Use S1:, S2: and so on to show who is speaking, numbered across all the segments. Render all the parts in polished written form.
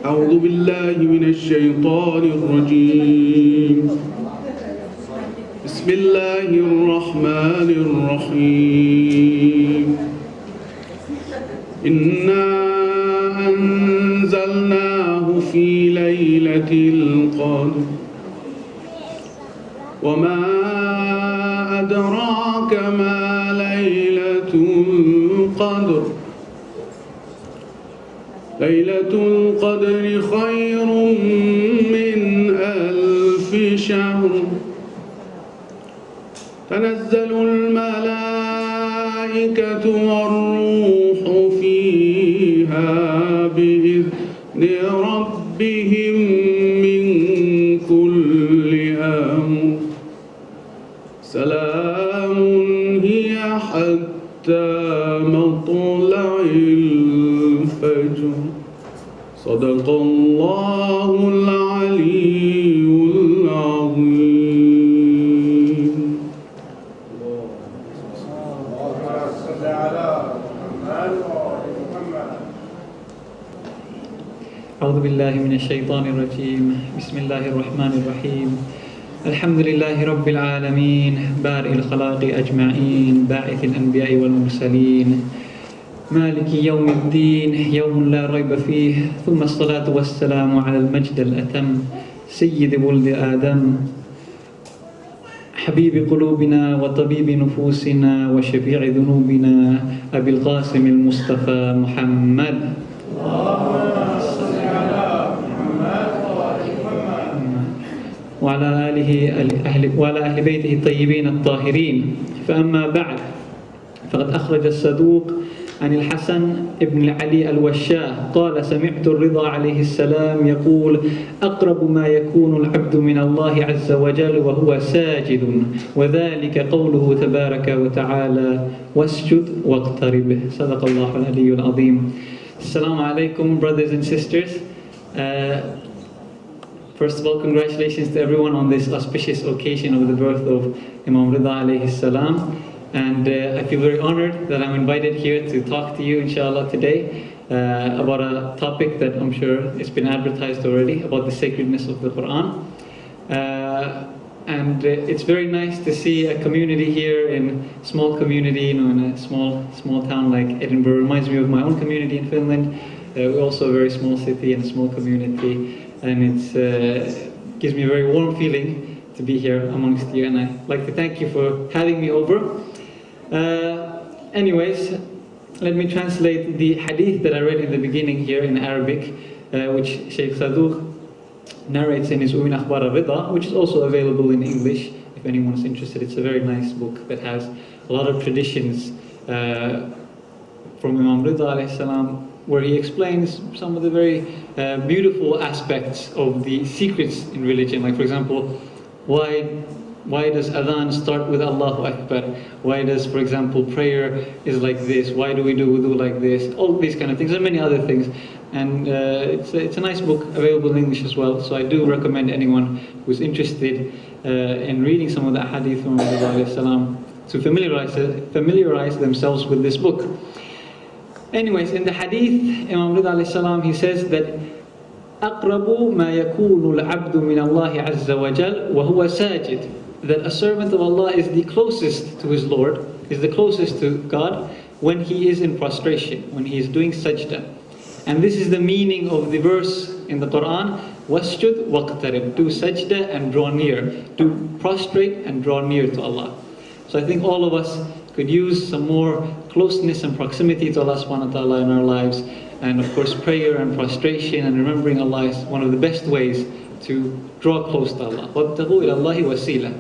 S1: أعوذ بالله من الشيطان الرجيم بسم الله الرحمن الرحيم إنا أنزلناه في ليلة القدر وما أدراك ما ليلة القدر ليلة القدر خير من 1000 شهر تنزل الملائكة والروح فيها بإذن ربهم من كل أمر سلام هي حتى مطلع الفجر صدق الله العلي العظيم.
S2: أعوذ بالله من الشيطان الرجيم بسم الله الرحمن الرحيم الحمد لله رب العالمين بارئ الخلاق أجمعين باعث الأنبياء والمرسلين مالك يوم الدين يوم لا ريب فيه ثم الصلاة والسلام على المجد الأتم سيد ولد آدم حبيب قلوبنا وطبيب نفوسنا وشفيع ذنوبنا أبي القاسم المصطفى محمد وعلى أهل بيته الطيبين الطاهرين فأما بعد فقد أخرج الصدوق عن الحسن ابن علي الوشاه قال سمعت الرضا عليه السلام يقول أقرب ما يكون العبد من الله عز وجل وهو ساجد وذلك قوله تبارك وتعالى واسجد واقترب صدق الله العلي العظيم. Assalamu alaikum, brothers and sisters. First of all, congratulations to everyone on this auspicious occasion of the birth of Imam Rida alayhi salam. And I feel very honored that I'm invited here to talk to you, inshallah, today about a topic that I'm sure it's been advertised already, about the sacredness of the Quran. And it's very nice to see a community here in a small community, in a small town like Edinburgh. It reminds me of my own community in Finland. We're also a very small city and a small community. And it gives me a very warm feeling to be here amongst you. And I'd like to thank you for having me over. Anyways, let me translate the hadith that I read in the beginning here in Arabic, which Shaykh Saduq narrates in his Umin Akhbar al-Rida, which is also available in English if anyone's interested. It's a very nice book that has a lot of traditions from Imam Rida alayhi salam, where he explains some of the very beautiful aspects of the secrets in religion. Like, for example, why does adhan start with Allahu Akbar? Why does, for example, prayer is like this? Why do we do wudu like this? All these kind of things, and many other things. And it's a nice book, available in English as well. So I do recommend anyone who's interested in reading some of the hadith from Rasulullah ﷺ to familiarize themselves with this book. Anyways, in the hadith, Imam Rida alayhi salam, he says that أقرب ما يكون العبد من الله عز وجل وهو ساجد, that a servant of Allah is the closest to his Lord, is the closest to God when he is in prostration, when he is doing sajda. And this is the meaning of the verse in the Quran, wasjud waqtarib, do sajda and draw near, do prostrate and draw near to Allah. So I think all of us could use some more closeness and proximity to Allah subhanahu wa ta'ala in our lives. And of course, prayer and prostration and remembering Allah is one of the best ways to draw close to Allah. وَابْتَغُوا إِلَى اللَّهِ وَسِيلًا.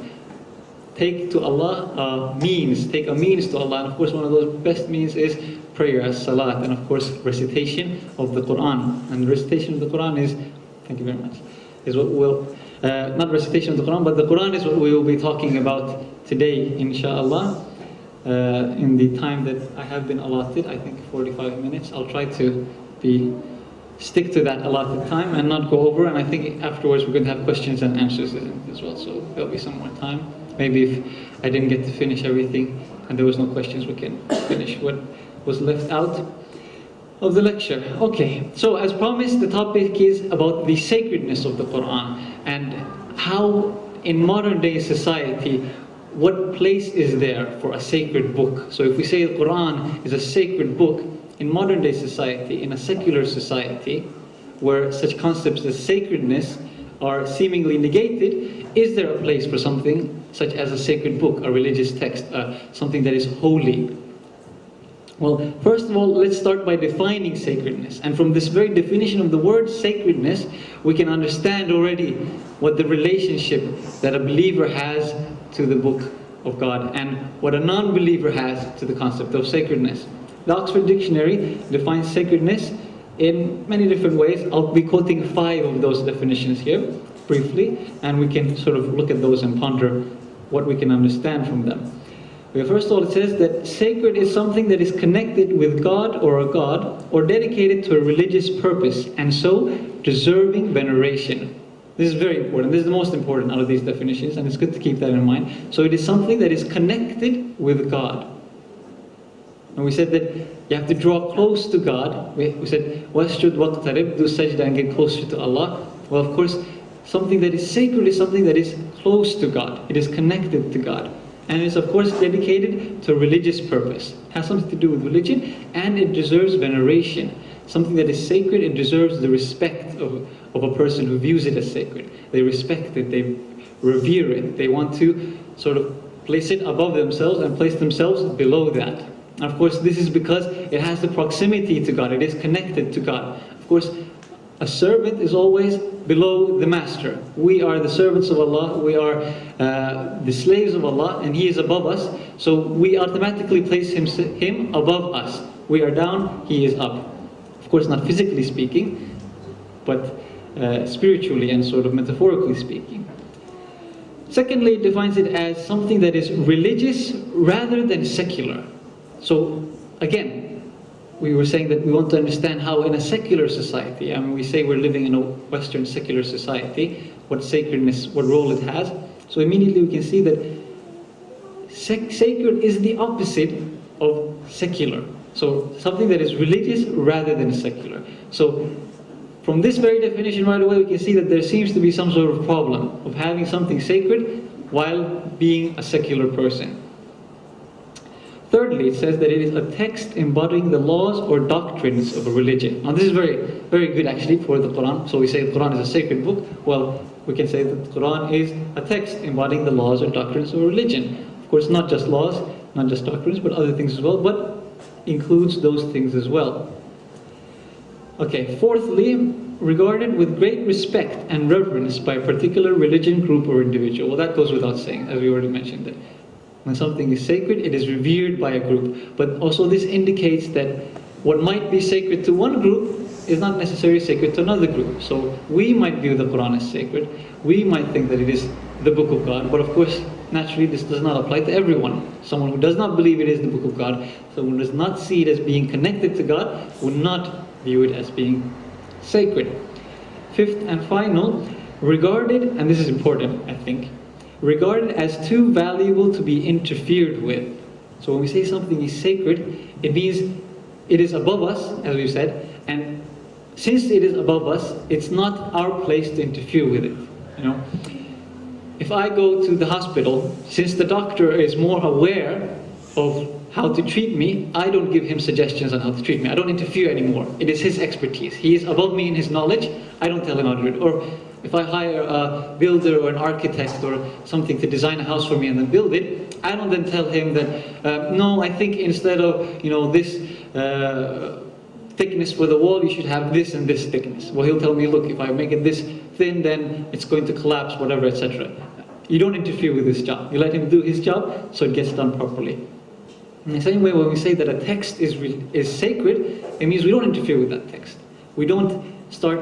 S2: Take to Allah a means to Allah. And of course, one of those best means is prayer, as salat, and of course, recitation of the Quran. And recitation of the Quran is, thank you very much, is what we'll, not recitation of the Quran, but the Quran is what we will be talking about today, inshaAllah. In the time that I have been allotted, I think 45 minutes. I'll try to stick to that allotted time and not go over. And I think afterwards we're going to have questions and answers as well. So there'll be some more time. Maybe if I didn't get to finish everything and there was no questions, we can finish what was left out. of the lecture. Okay, so as promised, the topic is about the sacredness of the Quran and how in modern day society, what place is there for a sacred book? So if we say the Quran is a sacred book, in modern day society, in a secular society, where such concepts as sacredness are seemingly negated, is there a place for something such as a sacred book, a religious text, something that is holy? Well, first of all, let's start by defining sacredness. And from this very definition of the word sacredness, we can understand already what the relationship that a believer has to the book of God and what a non-believer has to the concept of sacredness. The Oxford Dictionary defines sacredness in many different ways. I'll be quoting 5 of those definitions here, briefly, and we can sort of look at those and ponder what we can understand from them. First of all, it says that sacred is something that is connected with God or a god, or dedicated to a religious purpose, and so deserving veneration. This is very important. This is the most important out of these definitions, and it's good to keep that in mind. So it is something that is connected with God. And we said that you have to draw close to God. We said, وَاسْجُدْ وَاقْتَرِبْ, do sajda and get closer to Allah. Well, of course, something that is sacred is something that is close to God. It is connected to God. And it's of course dedicated to a religious purpose. It has something to do with religion, and it deserves veneration. Something that is sacred, it deserves the respect of a person who views it as sacred. They respect it, they revere it, they want to sort of place it above themselves and place themselves below that. And of course this is because it has the proximity to God, it is connected to God. Of course, a servant is always below the master. We are the servants of Allah, we are the slaves of Allah, and He is above us. So we automatically place Him above us. We are down, He is up. Of course not physically speaking, but spiritually and sort of metaphorically speaking. Secondly, it defines it as something that is religious rather than secular. So again, we were saying that we want to understand how in a secular society, I mean we say we're living in a Western secular society, what sacredness, what role it has. So immediately we can see that sacred is the opposite of secular. So something that is religious rather than secular. So from this very definition right away we can see that there seems to be some sort of problem of having something sacred while being a secular person. Thirdly, it says that it is a text embodying the laws or doctrines of a religion. Now this is very, very good actually for the Quran. So we say the Quran is a sacred book. Well, we can say that the Quran is a text embodying the laws or doctrines of a religion. Of course, not just laws, not just doctrines, but other things as well, but includes those things as well. Okay, fourthly, regarded with great respect and reverence by a particular religion, group, or individual. Well, that goes without saying, as we already mentioned that. When something is sacred, it is revered by a group. But also this indicates that what might be sacred to one group is not necessarily sacred to another group. So we might view the Quran as sacred. We might think that it is the book of God. But of course, naturally, this does not apply to everyone. Someone who does not believe it is the book of God, someone who does not see it as being connected to God, would not view it as being sacred. Fifth and final, regarded, and this is important, I think, regarded as too valuable to be interfered with. So when we say something is sacred, it means it is above us, as we've said, and since it is above us, it's not our place to interfere with it. You know, if I go to the hospital, since the doctor is more aware of how to treat me, I don't give him suggestions on how to treat me. I don't interfere anymore. It is his expertise. He is above me in his knowledge. I don't tell him how to do it. Or if I hire a builder or an architect or something to design a house for me and then build it, I don't then tell him that, no, I think instead of this thickness for the wall, you should have this and this thickness. Well, he'll tell me, look, if I make it this thin, then it's going to collapse, whatever, etc. You don't interfere with his job. You let him do his job so it gets done properly. In the same way, when we say that a text is sacred, it means we don't interfere with that text. We don't start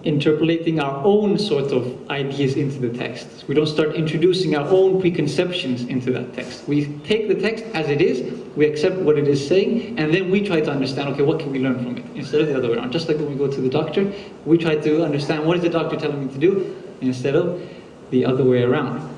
S2: interpolating our own sort of ideas into the text. We don't start introducing our own preconceptions into that text. We take the text as it is, we accept what it is saying, and then we try to understand, okay, what can we learn from it? Instead of the other way around. Just like when we go to the doctor, we try to understand what is the doctor telling me to do, instead of the other way around.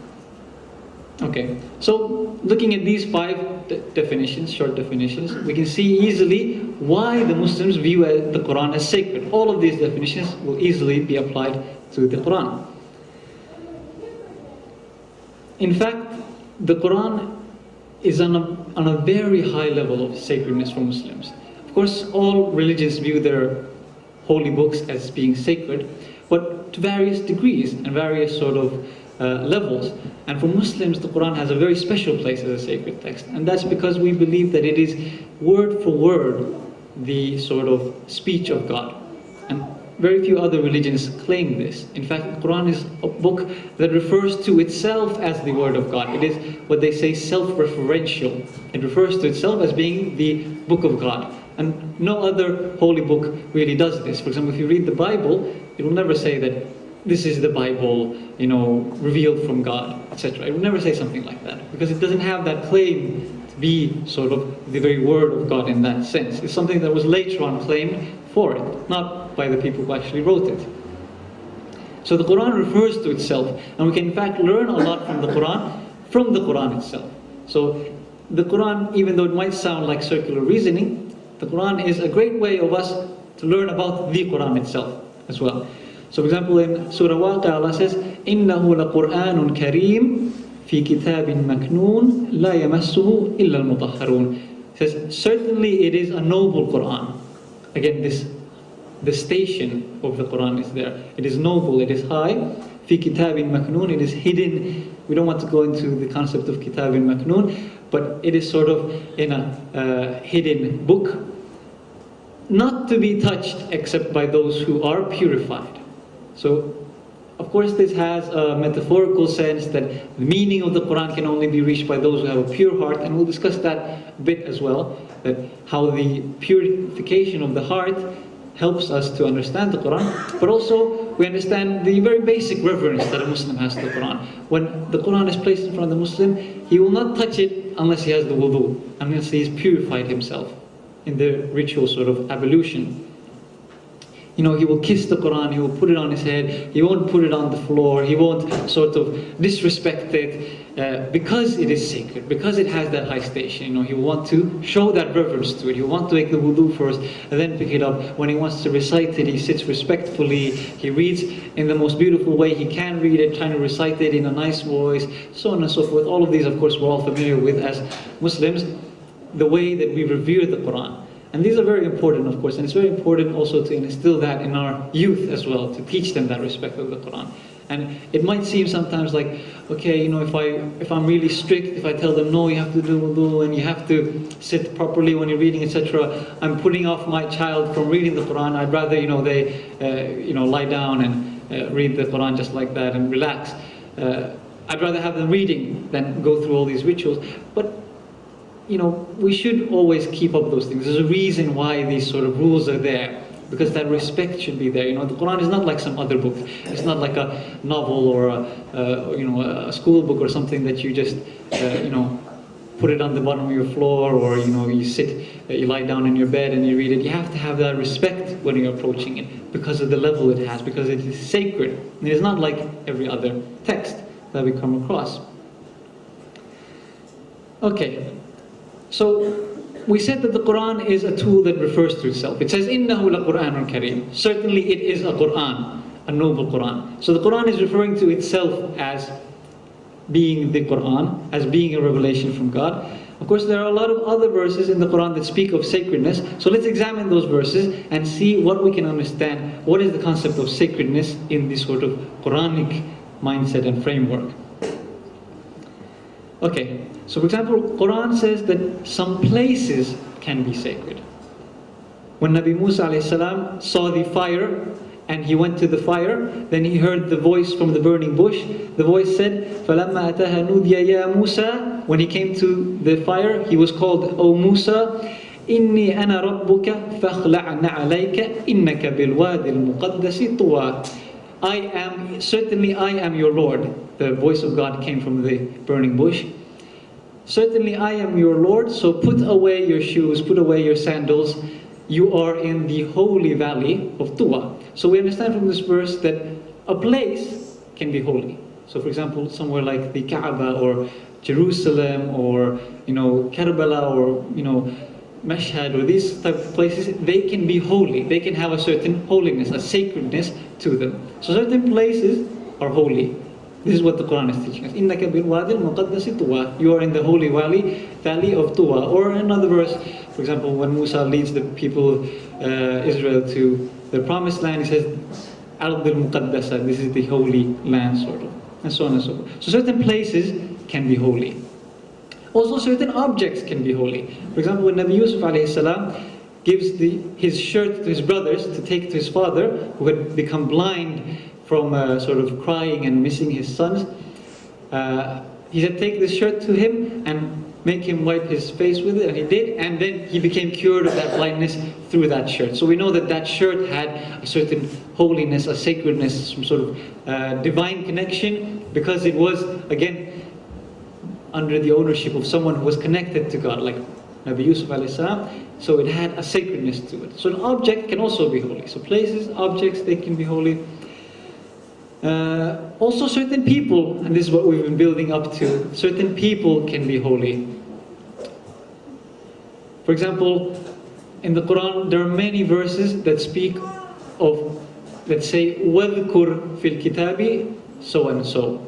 S2: Okay, so looking at these 5 definitions, short definitions, we can see easily why the Muslims view the Quran as sacred. All of these definitions will easily be applied to the Quran. In fact, the Quran is on a very high level of sacredness for Muslims. Of course, all religions view their holy books as being sacred, but to various degrees and various sort of levels. And for Muslims, the Quran has a very special place as a sacred text. And that's because we believe that it is word for word the sort of speech of God. And very few other religions claim this. In fact, the Quran is a book that refers to itself as the word of God. It is what they say self-referential. It refers to itself as being the book of God. And no other holy book really does this. For example, if you read the Bible, it will never say that this is the Bible, revealed from God, etc. It will never say something like that, because it doesn't have that claim to be sort of the very word of God in that sense. It's something that was later on claimed for it, not by the people who actually wrote it. So the Quran refers to itself, and we can in fact learn a lot from the Quran itself. So the Quran, even though it might sound like circular reasoning, the Quran is a great way of us to learn about the Quran itself as well. So for example, in Surah Waqi'ah, Allah says, إِنَّهُ لَقُرْآنٌ كَرِيمٌ فِي كِتَابٍ مَكْنُونٍ لَا يَمَسُّهُ إِلَّا الْمُطَهَّرُونَ. It says, certainly it is a noble Quran. Again, the station of the Quran is there. It is noble, it is high. فِي كِتَابٍ مَكْنُونٍ, it is hidden. We don't want to go into the concept of Kitab Maknoon, but it is sort of in a hidden book, not to be touched except by those who are purified. So, of course, this has a metaphorical sense that the meaning of the Quran can only be reached by those who have a pure heart, and we'll discuss that a bit as well, that how the purification of the heart helps us to understand the Quran, but also we understand the very basic reverence that a Muslim has to the Quran. When the Quran is placed in front of the Muslim, he will not touch it unless he has the wudu, unless he has purified himself in the ritual sort of ablution. He will kiss the Quran, he will put it on his head, he won't put it on the floor, he won't sort of disrespect it, because it is sacred, because it has that high station. He will want to show that reverence to it. He will want to make the wudu first and then pick it up. When he wants to recite it, he sits respectfully, he reads in the most beautiful way he can read it, trying to recite it in a nice voice, so on and so forth. All of these, of course, we're all familiar with as Muslims, the way that we revere the Quran. And these are very important, of course, and it's very important also to instill that in our youth as well, to teach them that respect of the Quran. And it might seem sometimes like, okay, if I'm really strict, if I tell them, no, you have to do wudu and you have to sit properly when you're reading, etc., I'm putting off my child from reading the Quran. I'd rather, they lie down and read the Quran just like that and relax. I'd rather have them reading than go through all these rituals. But we should always keep up those things. There's a reason why these sort of rules are there, because that respect should be there. The Quran is not like some other book. It's not like a novel or a school book or something that you just put it on the bottom of your floor, or you lie down in your bed and you read it. You have to have that respect when you're approaching it, because of the level it has, because it is sacred. It is not like every other text that we come across. Okay. So, we said that the Quran is a tool that refers to itself. It says, إِنَّهُ لَقُرْآنٌ كَرِيمٌ. Certainly it is a Quran, a noble Quran. So the Quran is referring to itself as being the Quran, as being a revelation from God. Of course, there are a lot of other verses in the Quran that speak of sacredness. So let's examine those verses and see what we can understand. What is the concept of sacredness in this sort of Quranic mindset and framework? Okay, so for example, Quran says that some places can be sacred. When Nabi Musa ﷺ saw the fire and he went to the fire, then he heard the voice from the burning bush. The voice said, فَلَمَّا أَتَاهَا نُودِيَ يَا مُوسَى. When he came to the fire, he was called, O Musa, إِنِّي أَنَا رَبُّكَ فَاخْلَعْ نَعَلَيْكَ إِنَّكَ بِالْوَادِ الْمُقَدَّسِ طُوًى. Certainly I am your Lord. The voice of God came from the burning bush. Certainly I am your Lord, so put away your shoes, put away your sandals. You are in the holy valley of Tuwa. So we understand from this verse that a place can be holy. So for example, somewhere like the Kaaba or Jerusalem or Karbala or Mashhad or these type of places, they can be holy. They can have a certain holiness, a sacredness to them. So certain places are holy. This is what the Quran is teaching us. إِنَّكَ بِالْوَادِ الْمُقَدَّسِ طُوَى. You are in the holy valley of Tuwa. Or another verse, for example, when Musa leads the people of Israel to the promised land, he says, أَرْضِ الْمُقَدَّسَ. This is the holy land, sort of. And so on and so forth. So certain places can be holy. Also certain objects can be holy. For example, when Nabi Yusuf alayhi salam gives his shirt to his brothers to take to his father, who had become blind from sort of crying and missing his sons, he said, take this shirt to him and make him wipe his face with it, and he did, and then he became cured of that blindness through that shirt. So we know that that shirt had a certain holiness, a sacredness, some sort of divine connection, because it was, again, under the ownership of someone who was connected to God, like Nabi Yusuf alayhi salam. So it had a sacredness to it. So an object can also be holy. So places, objects, they can be holy. Also certain people, and this is what we've been building up to, certain people can be holy. For example, in the Quran there are many verses that speak of, let's say, وَذْكُرْ فِي الْكِتَابِ so and so.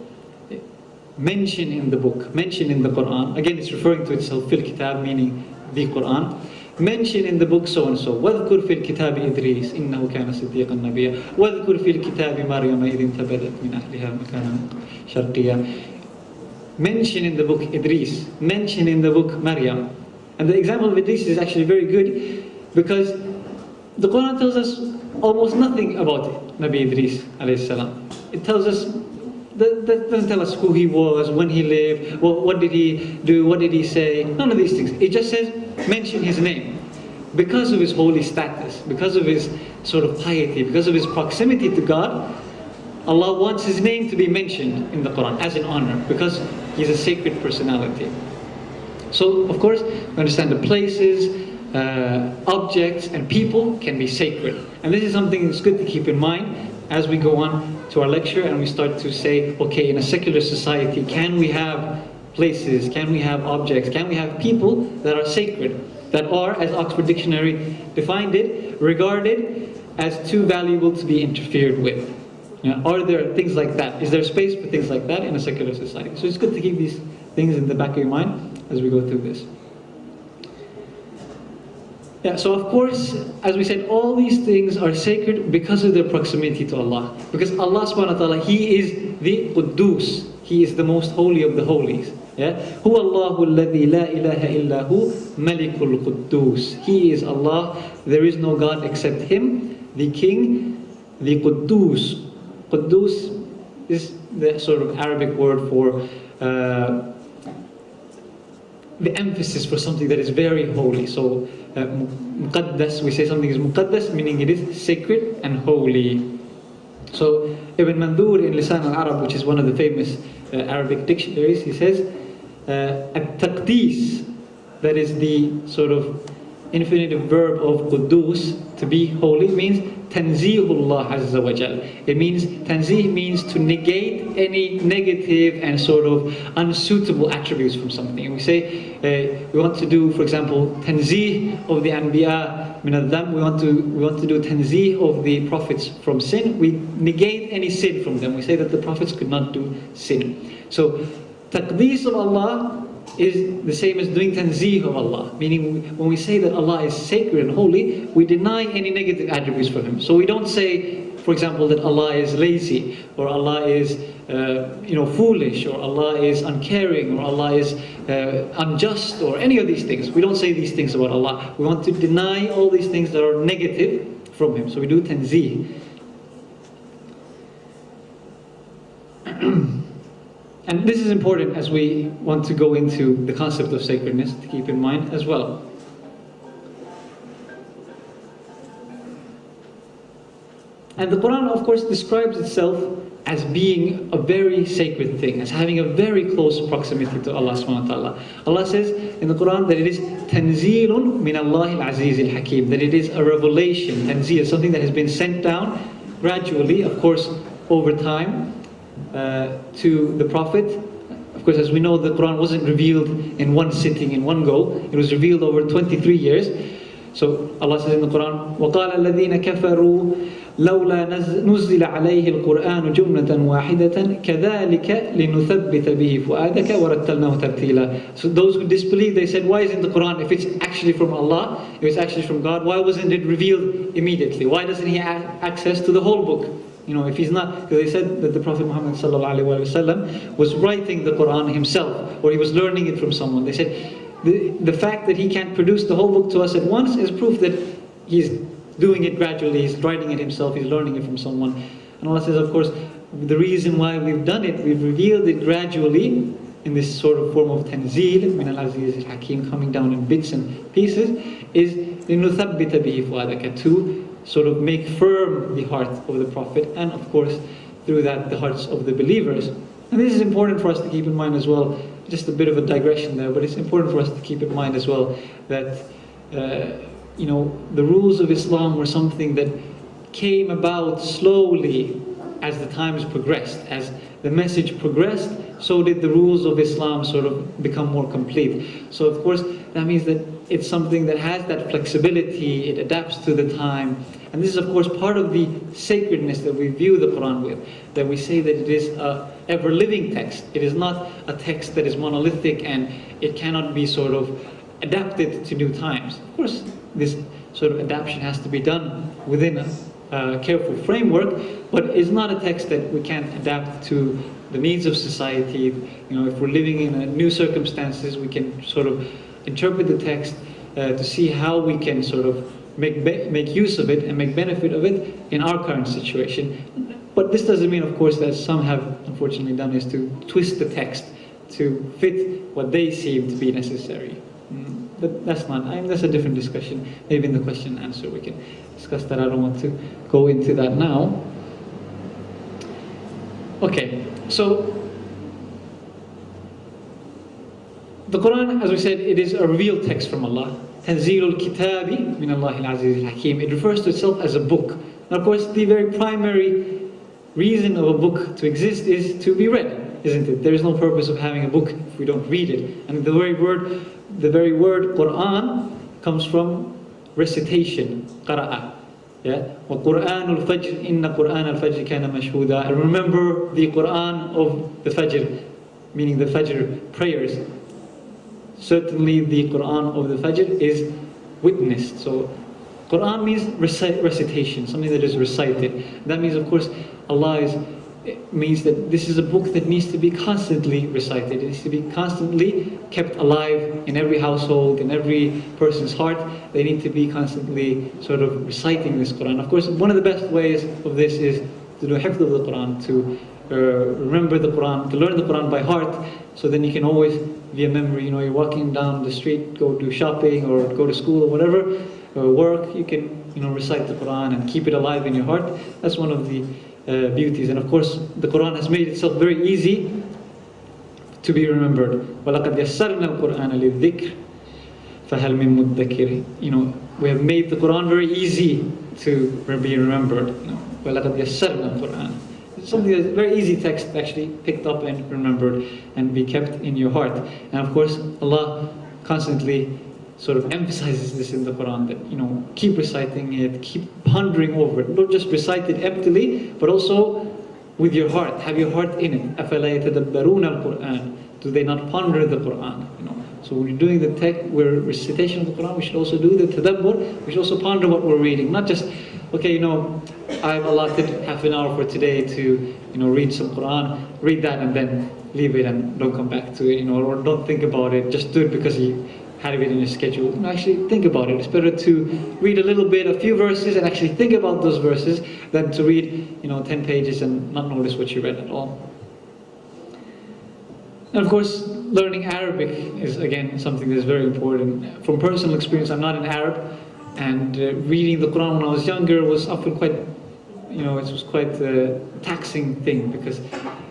S2: Mention in the book, mention in the Quran. Again, it's referring to itself, fil kitab, meaning the Quran. Mention in the book so and so. وَذْكُرْ فِي الْكِتَابِ إِدْرِيسَ إِنَّهُ كَانَ صِدِّيقًا نَبِيًّا وَذْكُرْ فِي الْكِتَابِ مَرْيَمَ إِذِ انْتَبَذَتْ مِنْ أَهْلِهَا مَكَانًا شَرْقِيًّا. Mention in the book Idris. Mention in the book Maryam. And the example of Idris is actually very good, because the Quran tells us almost nothing about Nabi Idris alayhi salam. It tells us, that doesn't tell us who he was, when he lived, what did he do, what did he say, none of these things. It just says, mention his name. Because of his holy status, because of his sort of piety, because of his proximity to God, Allah wants his name to be mentioned in the Quran as an honor, because he's a sacred personality. So, of course, we understand the places, objects, and people can be sacred. And this is something that's good to keep in mind as we go on to our lecture and we start to say, okay, in a secular society, can we have places, can we have objects, can we have people that are sacred, that are, as Oxford Dictionary defined it, regarded as too valuable to be interfered with? Are there things like that? Is there space for things like that in a secular society? So it's good to keep these things in the back of your mind as we go through this. Yeah, so of course, as we said, all these things are sacred because of their proximity to Allah. Because Allah subhanahu wa ta'ala, He is the Quddus. He is the most holy of the holies. Yeah? Huwa Allahu alladhi la ilaha illa hu malikul Quddus. He is Allah, there is no God except Him, the King, the Quddus. Quddus is the sort of Arabic word for the emphasis for something that is very holy. So muqaddas, we say something is muqaddas, meaning it is sacred and holy. So Ibn Mandur in Lisan al-Arab, which is one of the famous Arabic dictionaries, he says at-taqdis, that is the sort of infinitive verb of Quddus, to be holy, means tanzihullah azza wa jal. It means, tanzih means to negate any negative and sort of unsuitable attributes from something. And we say, we want to do, for example, tanzih of the anbiya min al-dhanb, we want to do tanzih of the prophets from sin. We negate any sin from them. We say that the prophets could not do sin. So taqdees of Allah is the same as doing tanzih of Allah, meaning when we say that Allah is sacred and holy, we deny any negative attributes from Him. So we don't say, for example, that Allah is lazy, or Allah is foolish, or Allah is uncaring, or Allah is unjust, or any of these things. We don't say these things about Allah. We want to deny all these things that are negative from Him. So we do tanzih. And this is important as we want to go into the concept of sacredness, to keep in mind as well. And the Quran, of course, describes itself as being a very sacred thing, as having a very close proximity to Allah subhanahu wa ta'ala. Allah says in the Quran that it is tanzilun min Allah al-aziz al-hakim, that it is a revelation, tanzil, something that has been sent down gradually, of course, over time, to the Prophet Of course, as we know, the Quran wasn't revealed in one sitting, in one go. It was revealed over 23 years. So Allah says in the Quran, وَقَالَ الَّذِينَ كَفَرُوا لولا نزل عليه القرآن جملة واحدة كذلك لنثبت به فؤادك ورتلناه ترتيلا. So those who disbelieve, they said, why isn't the Quran, if it's actually from Allah, if it's actually from God, why wasn't it revealed immediately? Why doesn't he have access to the whole book? You know, if he's not, because they said that the Prophet Muhammad ﷺ was writing the Quran himself, or he was learning it from someone. They said the fact that he can't produce the whole book to us at once is proof that he's doing it gradually, he's writing it himself, he's learning it from someone. And Allah says, of course, the reason why we've done it, we've revealed it gradually in this sort of form of tanzeel, min al-aziz al-hakim, coming down in bits and pieces, is لِنُثَبِّتَ بِهِ فُؤَادَكَ, to sort of make firm the heart of the Prophet, and of course, through that, the hearts of the believers. And this is important for us to keep in mind as well, just a bit of a digression there, but it's important for us to keep in mind as well that you know, the rules of Islam were something that came about slowly as the times progressed. As the message progressed, so did the rules of Islam sort of become more complete. So of course, that means that it's something that has that flexibility, it adapts to the time. And this is of course part of the sacredness that we view the Quran with, that we say that it is an ever-living text. It is not a text that is monolithic and it cannot be sort of adapted to new times. Of course, this sort of adaptation has to be done within a careful framework, but it's not a text that we can't adapt to the needs of society. You know, if we're living in new circumstances, we can sort of interpret the text to see how we can sort of make use of it and make benefit of it in our current situation. But this doesn't mean, of course, that some have unfortunately done is to twist the text to fit what they seem to be necessary. But that's not, that's a different discussion. Maybe in the question and answer we can discuss that. I don't want to go into that now. Okay, so the Quran, as we said, it is a revealed text from Allah. Tanzilul Kitabi min Allahil Aziz al-Hakim. It refers to itself as a book. And of course, the very primary reason of a book to exist is to be read, isn't it? There is no purpose of having a book if we don't read it. And the very word Quran comes from recitation, qara'a. Yeah? وَقُرْآنُ الْفَجْرِ إِنَّ قُرْآنَ الْفَجْرِ كَانَ مَشْهُودًا. And remember the Quran of the Fajr, meaning the Fajr prayers. Certainly the Quran of the Fajr is witnessed. So Quran means recitation, something that is recited. That means, of course, it means that this is a book that needs to be constantly recited. It needs to be constantly kept alive in every household, in every person's heart. They need to be constantly sort of reciting this Quran. Of course, one of the best ways of this is to do hifd of the Quran, to remember the Quran, to learn the Quran by heart, so then you can always be a memory. You know, you're walking down the street, go do shopping or go to school or whatever, or work, you can, you know, recite the Quran and keep it alive in your heart. That's one of the beauties. And of course, the Quran has made itself very easy to be remembered. وَلَقَدْ يَسَّرْنَا الْقُرْآنَ لِلذِّكْرِ فَهَلْ مِن مُدَّكِرِ. You know, we have made the Quran very easy to be remembered. You know, وَلَقَدْ يَسَّرْنَا الْقُرْآنَ. It's something that's a very easy text actually picked up and remembered and be kept in your heart. And of course, Allah constantly sort of emphasizes this in the Quran, that, you know, keep reciting it, keep pondering over it. Don't just recite it emptily, but also with your heart. Have your heart in it. أَفَلَا يَتَدَبَّرُونَ الْقُرْآنَ. Do they not ponder the Quran? You know, so when you're doing the recitation of the Quran, we should also do the tadabbur. We should also ponder what we're reading. Not just, okay, you know, I've allotted half an hour for today to, you know, read some Quran. Read that and then leave it and don't come back to it. You know, or don't think about it. Just do it because you had it in your schedule. You know, actually think about it. It's better to read a little bit, a few verses, and actually think about those verses than to read, you know, 10 pages and not notice what you read at all. And of course, learning Arabic is again something that's very important. From personal experience, I'm not an Arab, and reading the Quran when I was younger was often quite, you know, it was quite a taxing thing, because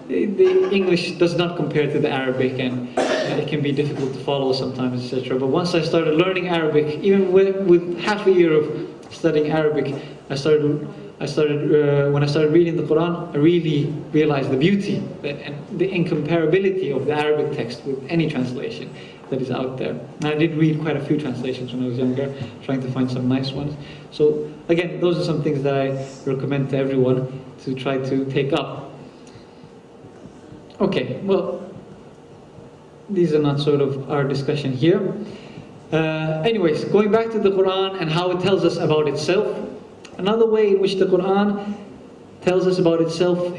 S2: the English does not compare to the Arabic, and it can be difficult to follow sometimes, etc. But once I started learning Arabic, even with half a year of studying Arabic, I started when I started reading the Quran, I really realized the beauty and the incomparability of the Arabic text with any translation that is out there. And I did read quite a few translations when I was younger, trying to find some nice ones. So again, those are some things that I recommend to everyone to try to take up. Okay, well, these are not sort of our discussion here. Anyways, going back to the Quran and how it tells us about itself. Another way in which the Quran tells us about itself,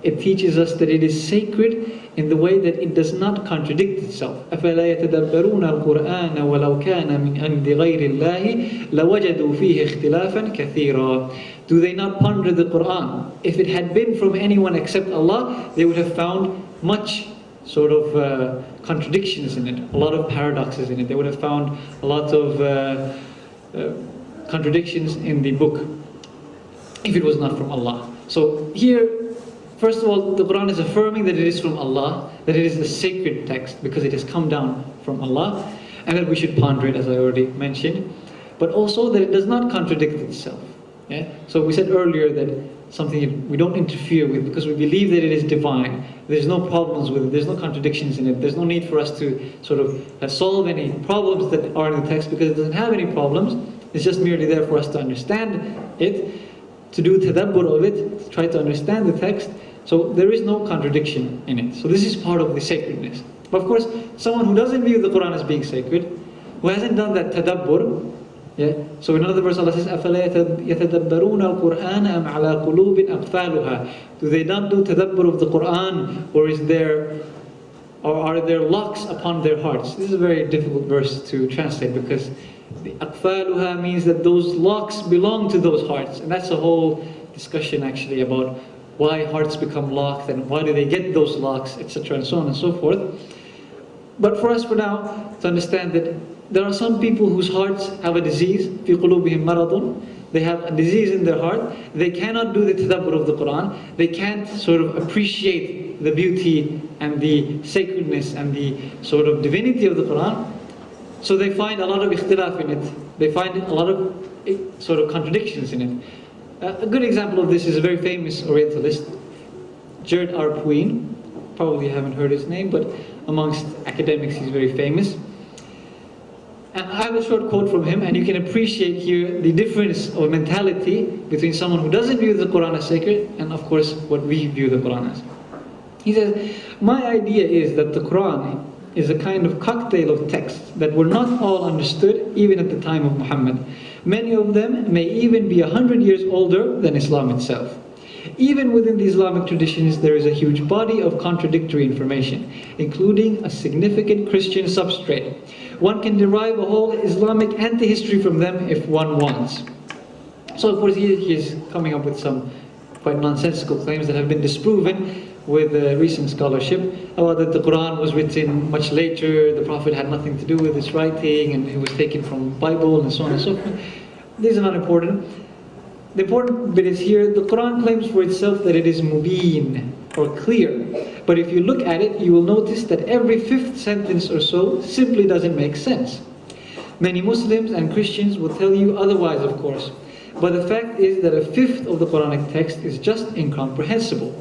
S2: it teaches us that it is sacred in the way that it does not contradict itself. أَفَلَا يَتَدَبَّرُونَ الْقُرْآنَ وَلَوْ كَانَ مِنْ عِنْدِ غَيْرِ اللَّهِ لَوَجَدُوا فِيهِ اخْتِلَافًا كَثِيرًا. Do they not ponder the Quran? If it had been from anyone except Allah, they would have found much sort of contradictions in it, a lot of paradoxes in it. They would have found a lot of contradictions in the book if it was not from Allah. So here, first of all, the Quran is affirming that it is from Allah, that it is the sacred text because it has come down from Allah, and that we should ponder it, as I already mentioned, but also that it does not contradict itself. Yeah? So we said earlier that something we don't interfere with because we believe that it is divine. There's no problems with it, there's no contradictions in it, there's no need for us to sort of solve any problems that are in the text because it doesn't have any problems. It's just merely there for us to understand it, to do tadabbur of it, to try to understand the text. So there is no contradiction in it. So this is part of the sacredness. But of course, someone who doesn't view the Quran as being sacred, who hasn't done that tadabbur, yeah. So in another verse Allah says, أَفَلَا يَتَدَبَّرُونَ الْقُرْآنَ أَمْ عَلَى قُلُوبٍ أَقْفَالُهَا. Do they not do tadabbur of the Quran, or are there locks upon their hearts? This is a very difficult verse to translate because the أَقْفَالُهَا means that those locks belong to those hearts. And that's a whole discussion actually about why hearts become locked and why do they get those locks, etc. and so on and so forth. But for us for now to understand that there are some people whose hearts have a disease, فِي قُلُوبِهِمْ مَرَضٌ. They have a disease in their heart. They cannot do the tadabbur of the Quran. They can't sort of appreciate the beauty and the sacredness and the sort of divinity of the Quran. So they find a lot of ikhtilaf in it. They find a lot of sort of contradictions in it. A good example of this is a very famous Orientalist, Jared R. Puin. Probably haven't heard his name, but amongst academics he's very famous. And I have a short quote from him, and you can appreciate here the difference of mentality between someone who doesn't view the Quran as sacred and of course what we view the Quran as. He says, my idea is that the Quran is a kind of cocktail of texts that were not all understood even at the time of Muhammad. Many of them may even be 100 years older than Islam itself. Even within the Islamic traditions, there is a huge body of contradictory information, including a significant Christian substrate. One can derive a whole Islamic anti-history from them if one wants. So of course he is coming up with some quite nonsensical claims that have been disproven with recent scholarship about that the Quran was written much later, the Prophet had nothing to do with its writing, and it was taken from the Bible and so on and so forth. These are not important. The important bit is here, the Quran claims for itself that it is mubin, or clear. But if you look at it, you will notice that every fifth sentence or so simply doesn't make sense. Many Muslims and Christians will tell you otherwise, of course. But the fact is that a fifth of the Quranic text is just incomprehensible.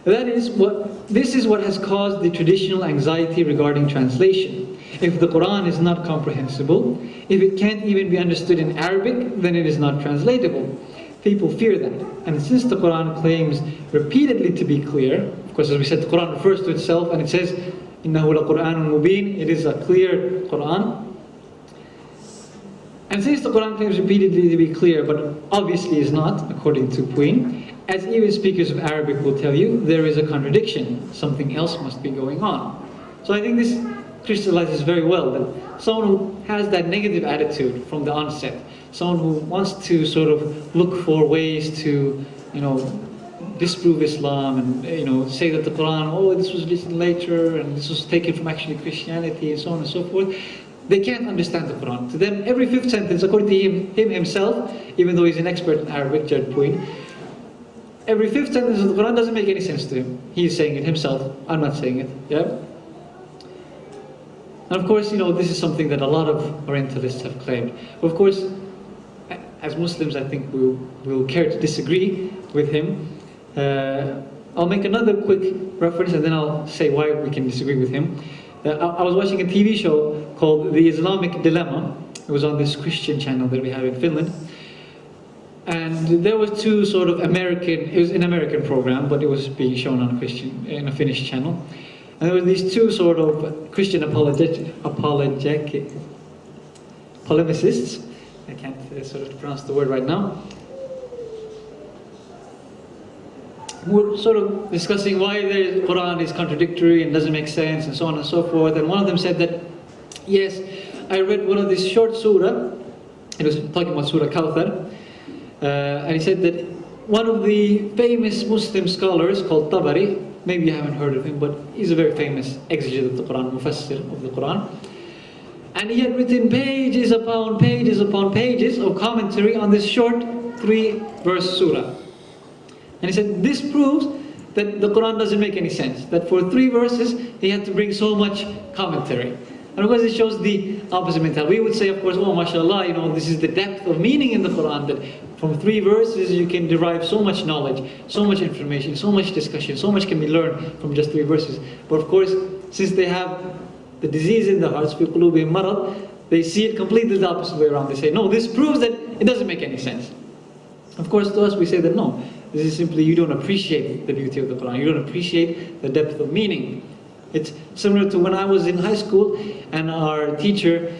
S2: This is what has caused the traditional anxiety regarding translation. If the Quran is not comprehensible, if it can't even be understood in Arabic, then it is not translatable. People fear that. And since the Quran claims repeatedly to be clear, of course as we said, the Quran refers to itself and it says, إِنَّهُ لَقُرْآنٌ مُبِينٌ, it is a clear Quran. And since the Quran claims repeatedly to be clear, but obviously is not, according to Puin, as even speakers of Arabic will tell you, there is a contradiction. Something else must be going on. So I think this crystallizes very well that someone who has that negative attitude from the onset, someone who wants to sort of look for ways to, disprove Islam and, say that the Quran, oh, this was written later and this was taken from actually Christianity and so on and so forth, they can't understand the Quran. To them, every fifth sentence, according to him himself, even though he's an expert in Arabic, Jared Puin, every fifth sentence of the Quran doesn't make any sense to him. He's saying it himself. I'm not saying it. Yeah. And of course, this is something that a lot of Orientalists have claimed. Of course, as Muslims, I think we'll care to disagree with him. I'll make another quick reference and then I'll say why we can disagree with him. I was watching a TV show called The Islamic Dilemma. It was on this Christian channel that we have in Finland. And there was two sort of it was an American program, but it was being shown on a Finnish channel. And there were these two sort of Christian polemicists. I can't sort of pronounce the word right now. We're sort of discussing why the Quran is contradictory and doesn't make sense and so on and so forth. And one of them said that, yes, I read one of these short surah. It was talking about Surah Kawthar. And he said that one of the famous Muslim scholars called Tabari, maybe you haven't heard of him, but he's a very famous exegete of the Quran, mufassir of the Quran. And he had written pages upon pages upon pages of commentary on this short 3-verse surah. And he said, this proves that the Quran doesn't make any sense. That for 3 verses, he had to bring so much commentary. And of course, it shows the opposite mentality. We would say, of course, oh, mashallah, this is the depth of meaning in the Quran, that from 3 verses you can derive so much knowledge, so much information, so much discussion, so much can be learned from just 3 verses. But of course, since they have the disease in their hearts, fi qulubihim marad, they see it completely the opposite way around. They say, no, this proves that it doesn't make any sense. Of course, to us, we say that no, this is simply you don't appreciate the beauty of the Quran. You don't appreciate the depth of meaning. It's similar to when I was in high school and our teacher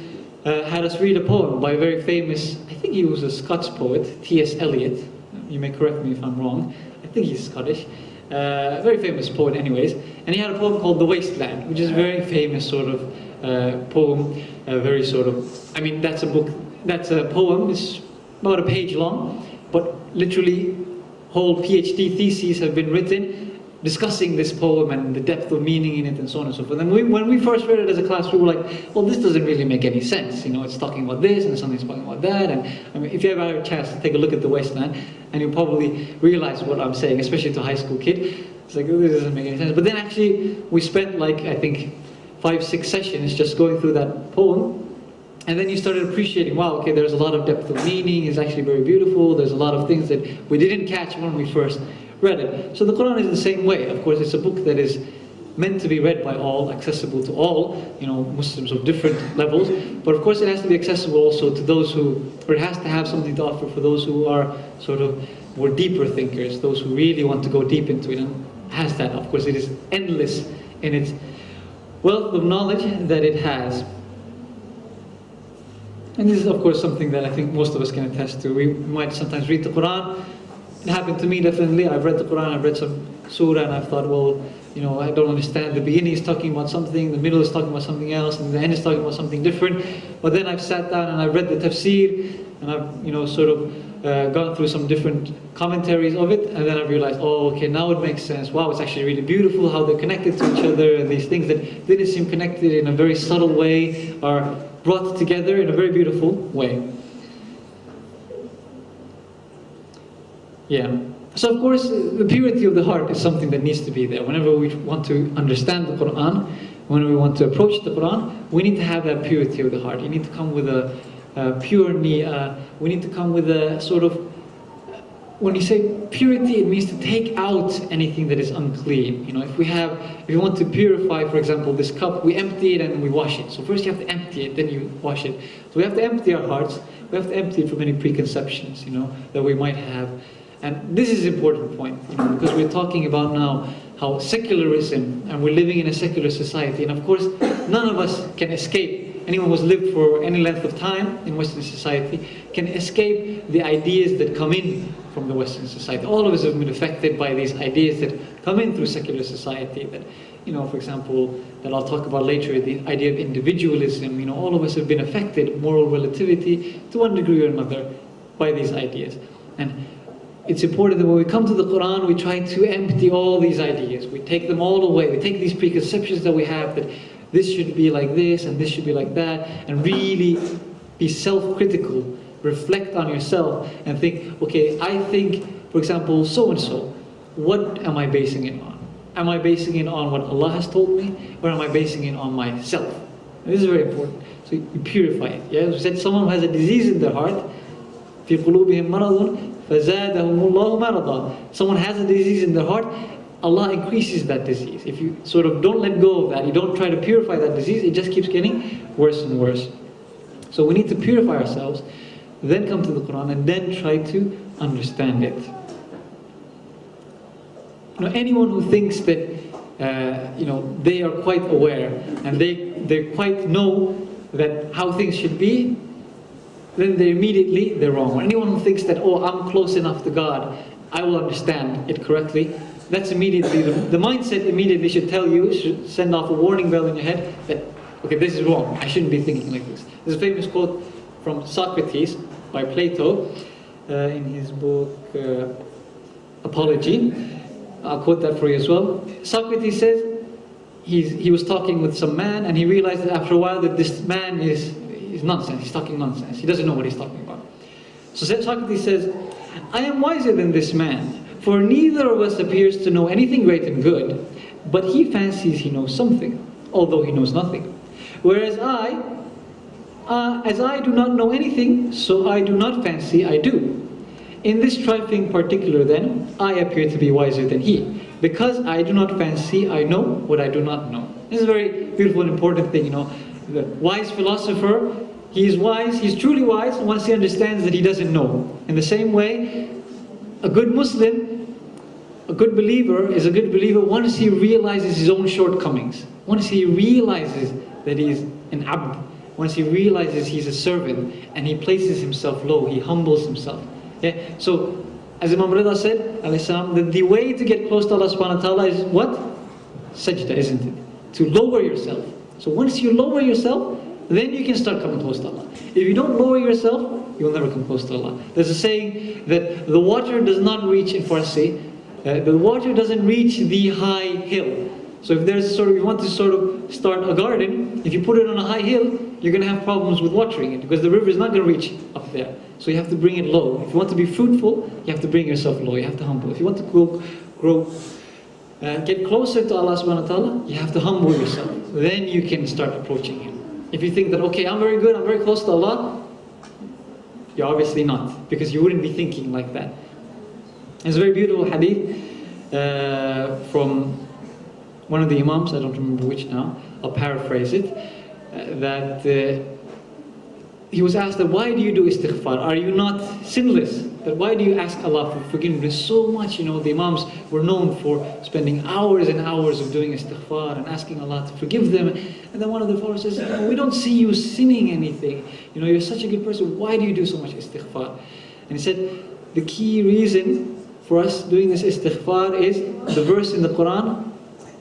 S2: had us read a poem by a very famous, I think he was a Scots poet, T.S. Eliot. You may correct me if I'm wrong. I think he's Scottish. Very famous poet anyways. And he had a poem called The Wasteland, which is a very famous sort of poem. Very sort of, that's a poem. It's about a page long. But literally, whole PhD theses have been written discussing this poem and the depth of meaning in it and so on and so forth. And when we first read it as a class, we were like, well, this doesn't really make any sense. It's talking about this and something's talking about that. And if you ever have a chance to take a look at The Wasteland, and you'll probably realize what I'm saying, especially to a high school kid. It's like, oh, this doesn't make any sense. But then actually, we spent I think 5-6 sessions just going through that poem. And then you started appreciating, wow, okay, there's a lot of depth of meaning, it's actually very beautiful, there's a lot of things that we didn't catch when we first read it. So the Quran is the same way. Of course, it's a book that is meant to be read by all, accessible to all, Muslims of different levels. But of course, it has to be accessible also to those or it has to have something to offer for those who are sort of more deeper thinkers, those who really want to go deep into it, and has that. Of course, it is endless in its wealth of knowledge that it has. And this is, of course, something that I think most of us can attest to. We might sometimes read the Quran. It happened to me, definitely. I've read the Quran, I've read some surah, and I've thought, well, I don't understand. The beginning is talking about something, the middle is talking about something else, and the end is talking about something different. But then I've sat down and I've read the tafsir, and I've, sort of gone through some different commentaries of it, and then I realized, oh, okay, now it makes sense. Wow, it's actually really beautiful how they're connected to each other, and these things that didn't seem connected in a very subtle way are brought together in a very beautiful way. Yeah. So of course, the purity of the heart is something that needs to be there. Whenever we want to understand the Quran, whenever we want to approach the Quran, we need to have that purity of the heart. You need to come with a pure niyyah. We need to come with a sort of, when you say purity, it means to take out anything that is unclean. If you want to purify, for example, this cup, we empty it and we wash it. So first you have to empty it, then you wash it. So we have to empty our hearts. We have to empty it from any preconceptions, that we might have. And this is an important point, because we're talking about now how secularism, and we're living in a secular society, and of course, none of us can escape. Anyone who's lived for any length of time in Western society can escape the ideas that come in from the Western society. All of us have been affected by these ideas that come in through secular society, that, for example, that I'll talk about later, the idea of individualism. All of us have been affected, moral relativity, to one degree or another, by these ideas. And it's important that when we come to the Quran, we try to empty all these ideas. We take them all away. We take these preconceptions that we have, that this should be like this and this should be like that, and really be self-critical. Reflect on yourself and think, okay, I think, for example, so-and-so, what am I basing it on? Am I basing it on what Allah has told me, or am I basing it on myself? And this is very important. So you purify it. Yeah? We said someone who has a disease in their heart, فِي قُلُوبِهِمْ مَرَضٌ فَزَادَهُمُ اللَّهُ مَرَضًا. Someone has a disease in their heart, Allah increases that disease. If you sort of don't let go of that, you don't try to purify that disease, it just keeps getting worse and worse. So we need to purify ourselves, then come to the Quran, and then try to understand it. Anyone who thinks that they are quite aware and they quite know that how things should be, then they're wrong. Or anyone who thinks that, oh, I'm close enough to God, I will understand it correctly, that's immediately, the mindset immediately should tell you, should send off a warning bell in your head that, okay, this is wrong, I shouldn't be thinking like this. There's a famous quote from Socrates by Plato in his book Apology. I'll quote that for you as well. Socrates says he was talking with some man, and he realized that after a while that this man is nonsense. He's talking nonsense. He doesn't know what he's talking about. So Socrates says, I am wiser than this man, for neither of us appears to know anything great and good, but he fancies he knows something, although he knows nothing. Whereas as I do not know anything, so I do not fancy I do. In this trifling particular then, I appear to be wiser than he, because I do not fancy I know what I do not know. This is a very beautiful and important thing, The wise philosopher, he is wise, he's truly wise once he understands that he doesn't know. In the same way, a good Muslim, a good believer is a good believer once he realizes his own shortcomings. Once he realizes that he is an abd. Once he realizes he's a servant and he places himself low, he humbles himself. Yeah? So, as Imam Rida said, that the way to get close to Allah subhanahu wa ta'ala is what? Sajda, isn't it? To lower yourself. So once you lower yourself, then you can start coming close to Allah. If you don't lower yourself, you'll never come close to Allah. There's a saying that the water does not reach, in Farsi, the water doesn't reach the high hill. So if you want to start a garden, if you put it on a high hill, you're going to have problems with watering it, because the river is not going to reach up there. So you have to bring it low. If you want to be fruitful, you have to bring yourself low. You have to humble. If you want to get closer to Allah subhanahu wa ta'ala, you have to humble yourself. Then you can start approaching Him. If you think that, okay, I'm very good, I'm very close to Allah, you're obviously not, because you wouldn't be thinking like that. There's a very beautiful hadith from one of the Imams, I don't remember which now, I'll paraphrase it, that he was asked that, why do you do istighfar? Are you not sinless? That why do you ask Allah for forgiveness so much? The Imams were known for spending hours and hours of doing istighfar and asking Allah to forgive them. And then one of the followers says, we don't see you sinning anything. You're such a good person. Why do you do so much istighfar? And he said, the key reason for us doing this istighfar is the verse in the Quran,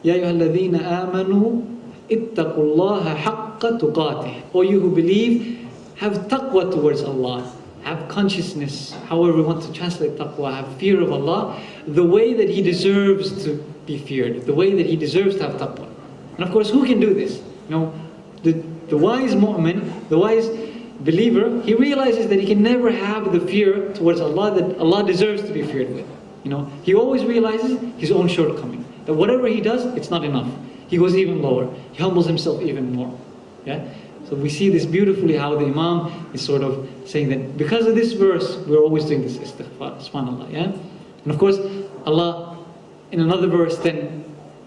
S2: Ya ayyuhalladhina amanu ittaqullaha haqqa tuqatih. O you who believe, have taqwa towards Allah, have consciousness, however we want to translate taqwa, have fear of Allah, the way that He deserves to be feared, the way that He deserves to have taqwa. And of course, who can do this? The wise mu'min, the wise believer, he realizes that he can never have the fear towards Allah that Allah deserves to be feared with. He always realizes his own shortcoming, that whatever he does, it's not enough. He goes even lower. He humbles himself even more. Yeah? So we see this beautifully, how the Imam is sort of saying that because of this verse, we're always doing this istighfar, subhanAllah, yeah? And of course, Allah, in another verse then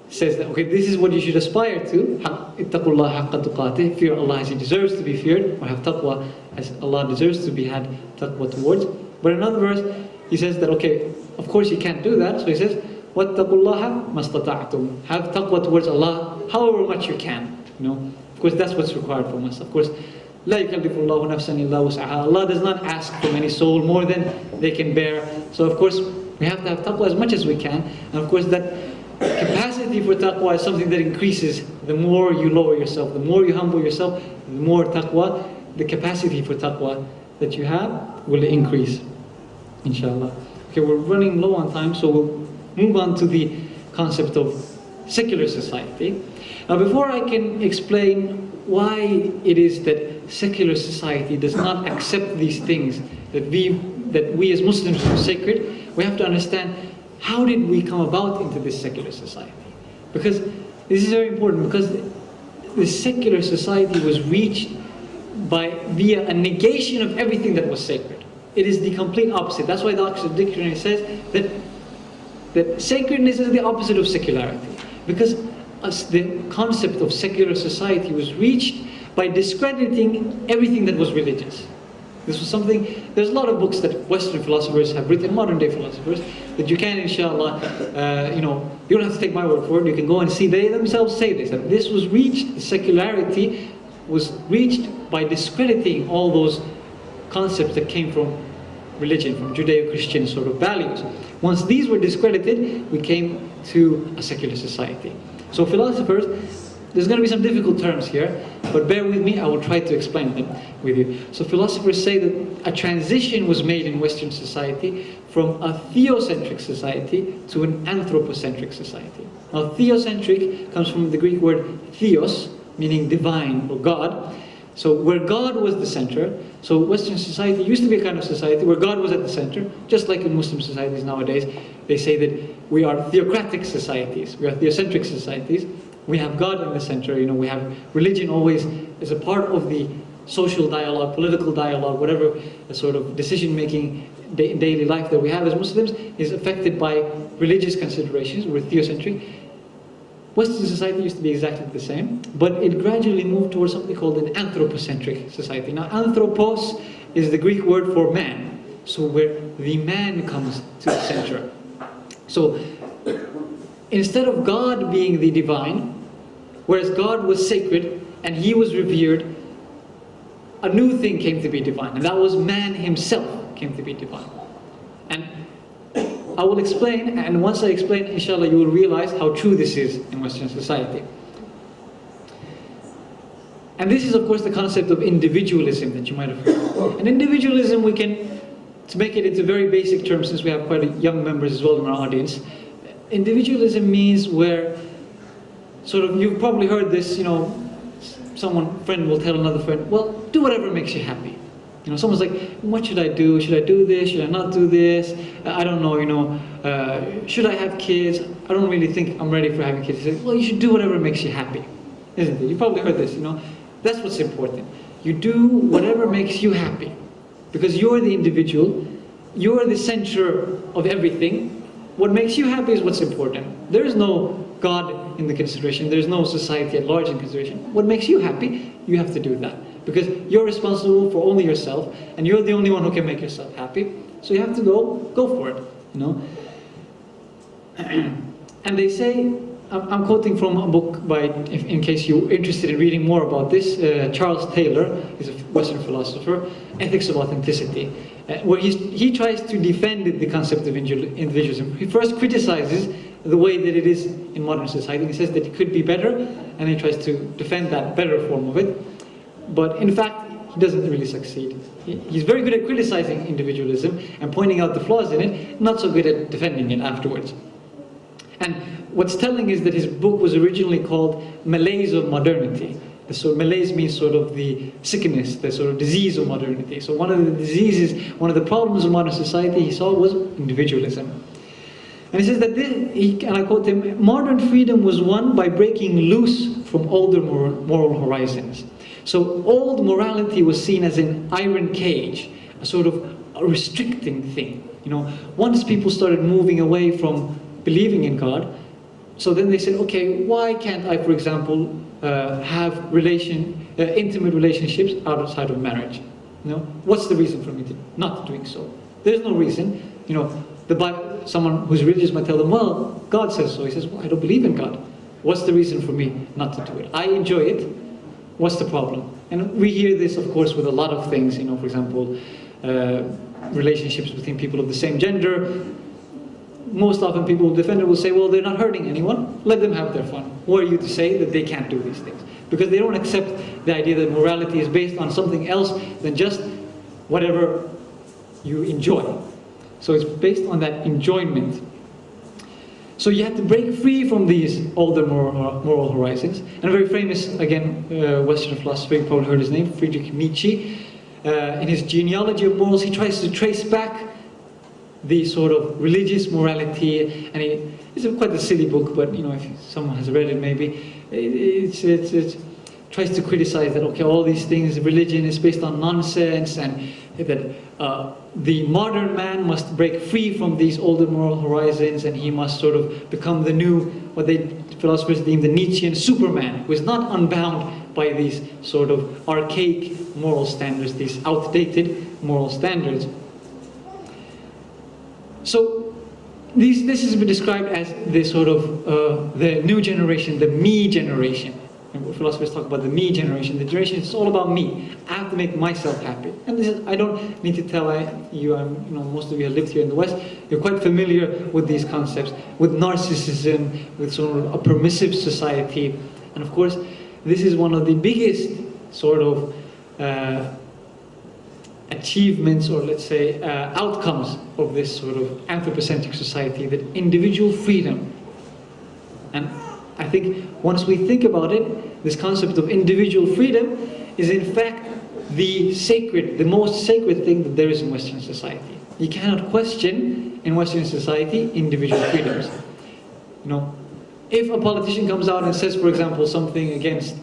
S2: says that, okay, this is what you should aspire to, ittaqullah haqqa tuqatih, fear Allah as He deserves to be feared, or have taqwa as Allah deserves to be had taqwa towards. But in another verse, He says that, okay, of course you can't do that, so He says, وَاتَّقُوا mastata'tum, have taqwa towards Allah however much you can, Of course, that's what's required from us. Of course, لَا يُكَلِّفُ اللَّهُ نَفْسًا إِلَّا وُسْعَهَا. Allah does not ask from any soul more than they can bear. So of course, we have to have taqwa as much as we can. And of course, that capacity for taqwa is something that increases the more you lower yourself, the more you humble yourself, the more taqwa, the capacity for taqwa that you have will increase, inshallah. Okay, we're running low on time, so we'll move on to the concept of secular society. Now, before I can explain why it is that secular society does not accept these things that we as Muslims are sacred, we have to understand, how did we come about into this secular society? Because this is very important, because the secular society was reached via a negation of everything that was sacred. it is the complete opposite. That's why the Oxford Dictionary says that sacredness is the opposite of secularity. Because the concept of secular society was reached by discrediting everything that was religious. This was something, there's a lot of books that Western philosophers have written, modern day philosophers, that you can, inshallah, you don't have to take my word for it, you can go and see, they themselves say this, that this was reached, the secularity was reached by discrediting all those concepts that came from religion, from Judeo-Christian sort of values. Once these were discredited, we came to a secular society. So philosophers, there's going to be some difficult terms here, but bear with me, I will try to explain them with you. So philosophers say that a transition was made in Western society from a theocentric society to an anthropocentric society. Now theocentric comes from the Greek word theos, meaning divine or God. So where God was the center, so Western society used to be a kind of society where God was at the center, just like in Muslim societies nowadays. They say that we are theocratic societies, we are theocentric societies. We have God in the center, we have religion always as a part of the social dialogue, political dialogue, whatever sort of decision-making daily life that we have as Muslims is affected by religious considerations. We're theocentric. Western society used to be exactly the same, but it gradually moved towards something called an anthropocentric society. Now, anthropos is the Greek word for man, so where the man comes to the center. So, instead of God being the divine, whereas God was sacred and he was revered, a new thing came to be divine, and that was man himself came to be divine. And I will explain, and once I explain, inshallah, you will realize how true this is in Western society. And this is, of course, the concept of individualism that you might have heard. And individualism, we can, to make it into very basic terms, since we have quite a young members as well in our audience, individualism means where, sort of, you've probably heard this, friend will tell another friend, well, do whatever makes you happy. Someone's like, what should I do? Should I do this? Should I not do this? I don't know, should I have kids? I don't really think I'm ready for having kids. He says, well, you should do whatever makes you happy. Isn't it? You probably heard this, That's what's important. You do whatever makes you happy. Because you're the individual. You're the center of everything. What makes you happy is what's important. There is no God in the consideration. There's no society at large in consideration. What makes you happy, you have to do that. Because you're responsible for only yourself, and you're the only one who can make yourself happy. So you have to go for it, And they say, I'm quoting from a book by, in case you're interested in reading more about this, Charles Taylor, he's a Western philosopher, Ethics of Authenticity, where he tries to defend the concept of individualism. He first criticizes the way that it is in modern society. He says that it could be better, and he tries to defend that better form of it. But in fact, he doesn't really succeed. He's very good at criticizing individualism and pointing out the flaws in it, not so good at defending it afterwards. And what's telling is that his book was originally called Malaise of Modernity. So malaise means sort of the sickness, the sort of disease of modernity. So one of the diseases, one of the problems of modern society he saw was individualism. And he says that and I quote him, modern freedom was won by breaking loose from older moral horizons. So old morality was seen as an iron cage, a sort of a restricting thing. Once people started moving away from believing in God, so then they said, okay, why can't I, for example, have intimate relationships outside of marriage? What's the reason for me not doing so? There's no reason. The Bible, someone who's religious might tell them, well, God says so. He says, well, I don't believe in God. What's the reason for me not to do it? I enjoy it. What's the problem? And we hear this, of course, with a lot of things. For example, relationships between people of the same gender. Most often people who defend it will say, well, they're not hurting anyone. Let them have their fun. Who are you to say that they can't do these things? Because they don't accept the idea that morality is based on something else than just whatever you enjoy. So it's based on that enjoyment. So you have to break free from these older moral horizons. And a very famous, again, Western philosopher, you probably heard his name, Friedrich Nietzsche. In his Genealogy of Morals, he tries to trace back the sort of religious morality, and it's quite a silly book, but if someone has read it, maybe it's tries to criticize that, okay, all these things, religion is based on nonsense, and that the modern man must break free from these older moral horizons, and he must sort of become the new, what philosophers deem the Nietzschean Superman, who is not unbound by these sort of archaic moral standards, these outdated moral standards. So this has been described as the sort of the new generation, the me generation. And philosophers talk about the me generation. The generation is all about me. I have to make myself happy. And this is, I don't need to tell you, most of you have lived here in the West. You're quite familiar with these concepts, with narcissism, with sort of a permissive society. And of course, this is one of the biggest sort of achievements, or let's say outcomes of this sort of anthropocentric society, that individual freedom. And I think once we think about it, this concept of individual freedom is in fact the most sacred thing that there is in Western society. You cannot question in Western society individual freedoms. If a politician comes out and says, for example, something against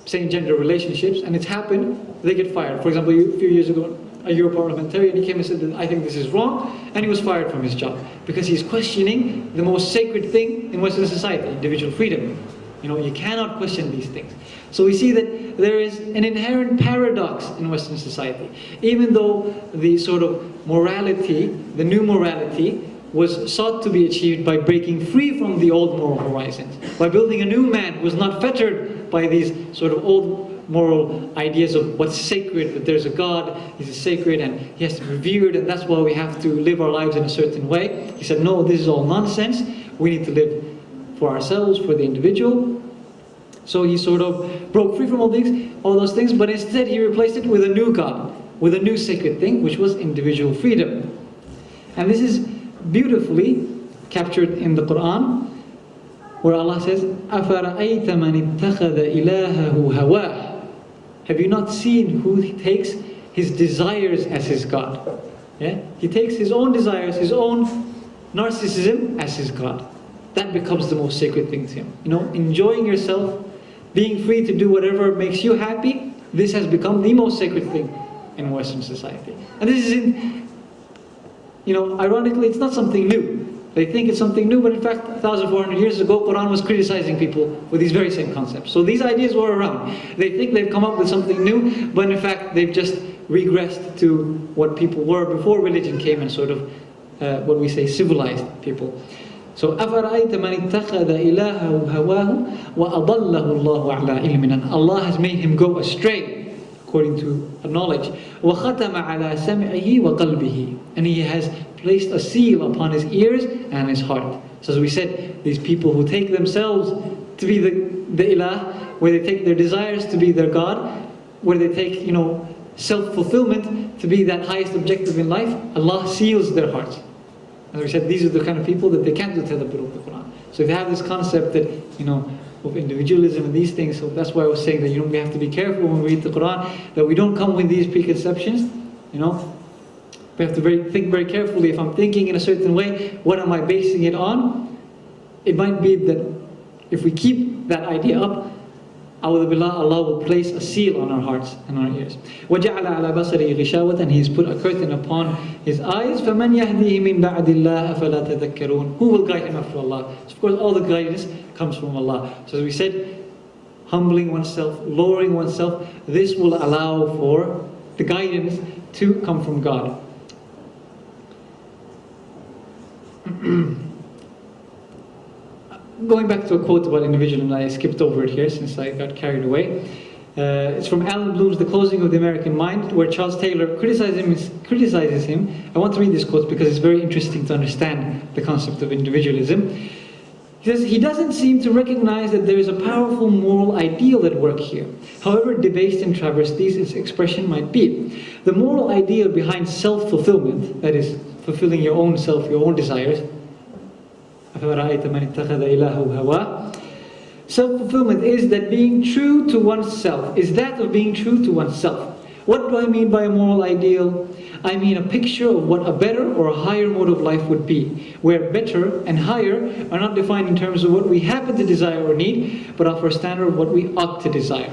S2: same-gender relationships, and it's happened, they get fired. For example, a few years ago, a Europarliamentarian, he came and said that I think this is wrong, and he was fired from his job because he's questioning the most sacred thing in Western society, individual freedom. You cannot question these things. So we see that there is an inherent paradox in Western society. Even though the sort of morality, the new morality, was sought to be achieved by breaking free from the old moral horizons, by building a new man who was not fettered by these sort of old moral ideas of what's sacred, that there's a God, he's sacred and he has to be revered, and that's why we have to live our lives in a certain way. He said, no, this is all nonsense. We need to live for ourselves, for the individual. So he sort of broke free from all those things, but instead he replaced it with a new God, with a new sacred thing, which was individual freedom. And this is beautifully captured in the Quran, where Allah says, أَفَرَأَيْتَ مَنِ اتَّخَذَ إِلَهَهُ هَوَاهُ. Have you not seen who takes his desires as his God? Yeah? He takes his own desires, his own narcissism as his God. That becomes the most sacred thing to him. Enjoying yourself, being free to do whatever makes you happy, this has become the most sacred thing in Western society. And this isn't, ironically, it's not something new. They think it's something new, but in fact, 1,400 years ago, Quran was criticizing people with these very same concepts. So these ideas were around. They think they've come up with something new, but in fact, they've just regressed to what people were before religion came and sort of, what we say, civilized people. So, أَفَرَأَيْتَ مَنِ اتَّخَذَ إِلَهَهُ هَوَاهُ وَأَضَلَّهُ اللَّهُ عَلَىٰ عِلْمٍ. And Allah has made him go astray, according to knowledge. وَخَتَمَ عَلَىٰ سَمْعِهِ وَقَلْبِهِ. And he has placed a seal upon his ears and his heart. So as we said, these people who take themselves to be the ilah, where they take their desires to be their God, where they take, self-fulfillment to be that highest objective in life, Allah seals their hearts. As we said, these are the kind of people that they can't do tadabbur of the Quran. So if they have this concept that, of individualism and these things, so that's why I was saying that, we have to be careful when we read the Quran, that we don't come with these preconceptions, We have to think very carefully. If I'm thinking in a certain way, what am I basing it on? It might be that if we keep that idea up, Allah will place a seal on our hearts and our ears. وَجَعَلَ عَلَى بَصَرِهِ غِشَاوَةً. And He's put a curtain upon his eyes. فَمَنْ يَهْدِهِ مِنْ بَعْدِ اللَّهِ أَفَلَا تَذَكَّرُونَ. Who will guide him after Allah? So of course, all the guidance comes from Allah. So as we said, humbling oneself, lowering oneself, this will allow for the guidance to come from God. Going back to a quote about individualism, I skipped over it here since I got carried away. It's from Alan Bloom's The Closing of the American Mind, where Charles Taylor criticizes him. I want to read this quote because it's very interesting to understand the concept of individualism. He says, he doesn't seem to recognize that there is a powerful moral ideal at work here, however debased and travestied its expression might be. The moral ideal behind self-fulfillment, that is, fulfilling your own self, your own desires, self-fulfillment is that being true to oneself, is that of being true to oneself. What do I mean by a moral ideal? I mean a picture of what a better or a higher mode of life would be, where better and higher are not defined in terms of what we happen to desire or need, but offer a standard of what we ought to desire.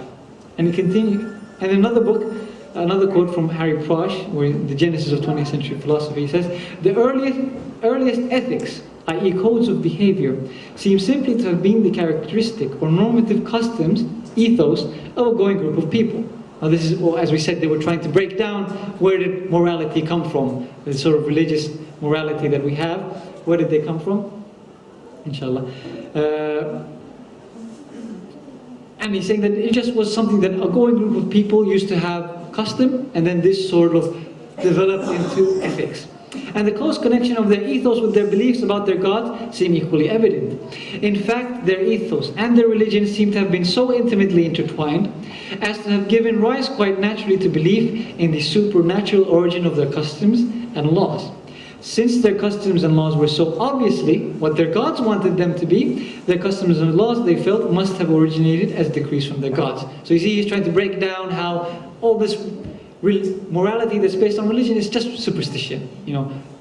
S2: And he continued, and another book, another quote from Harry Prosh, where the Genesis of 20th century philosophy, says, the earliest ethics, i.e. codes of behavior, seem simply to have been the characteristic or normative customs, ethos, of a growing group of people. Now this is, well, as we said, they were trying to break down where did morality come from, the sort of religious morality that we have, where did they come from? Inshallah. And he's saying that it just was something that a growing group of people used to have custom, and then this sort of developed into ethics. And the close connection of their ethos with their beliefs about their God seem equally evident. In fact, their ethos and their religion seem to have been so intimately intertwined as to have given rise quite naturally to belief in the supernatural origin of their customs and laws. Since their customs and laws were so obviously what their gods wanted them to be, their customs and laws, they felt, must have originated as decrees from their gods. So you see, he's trying to break down how all this morality that's based on religion is just superstition.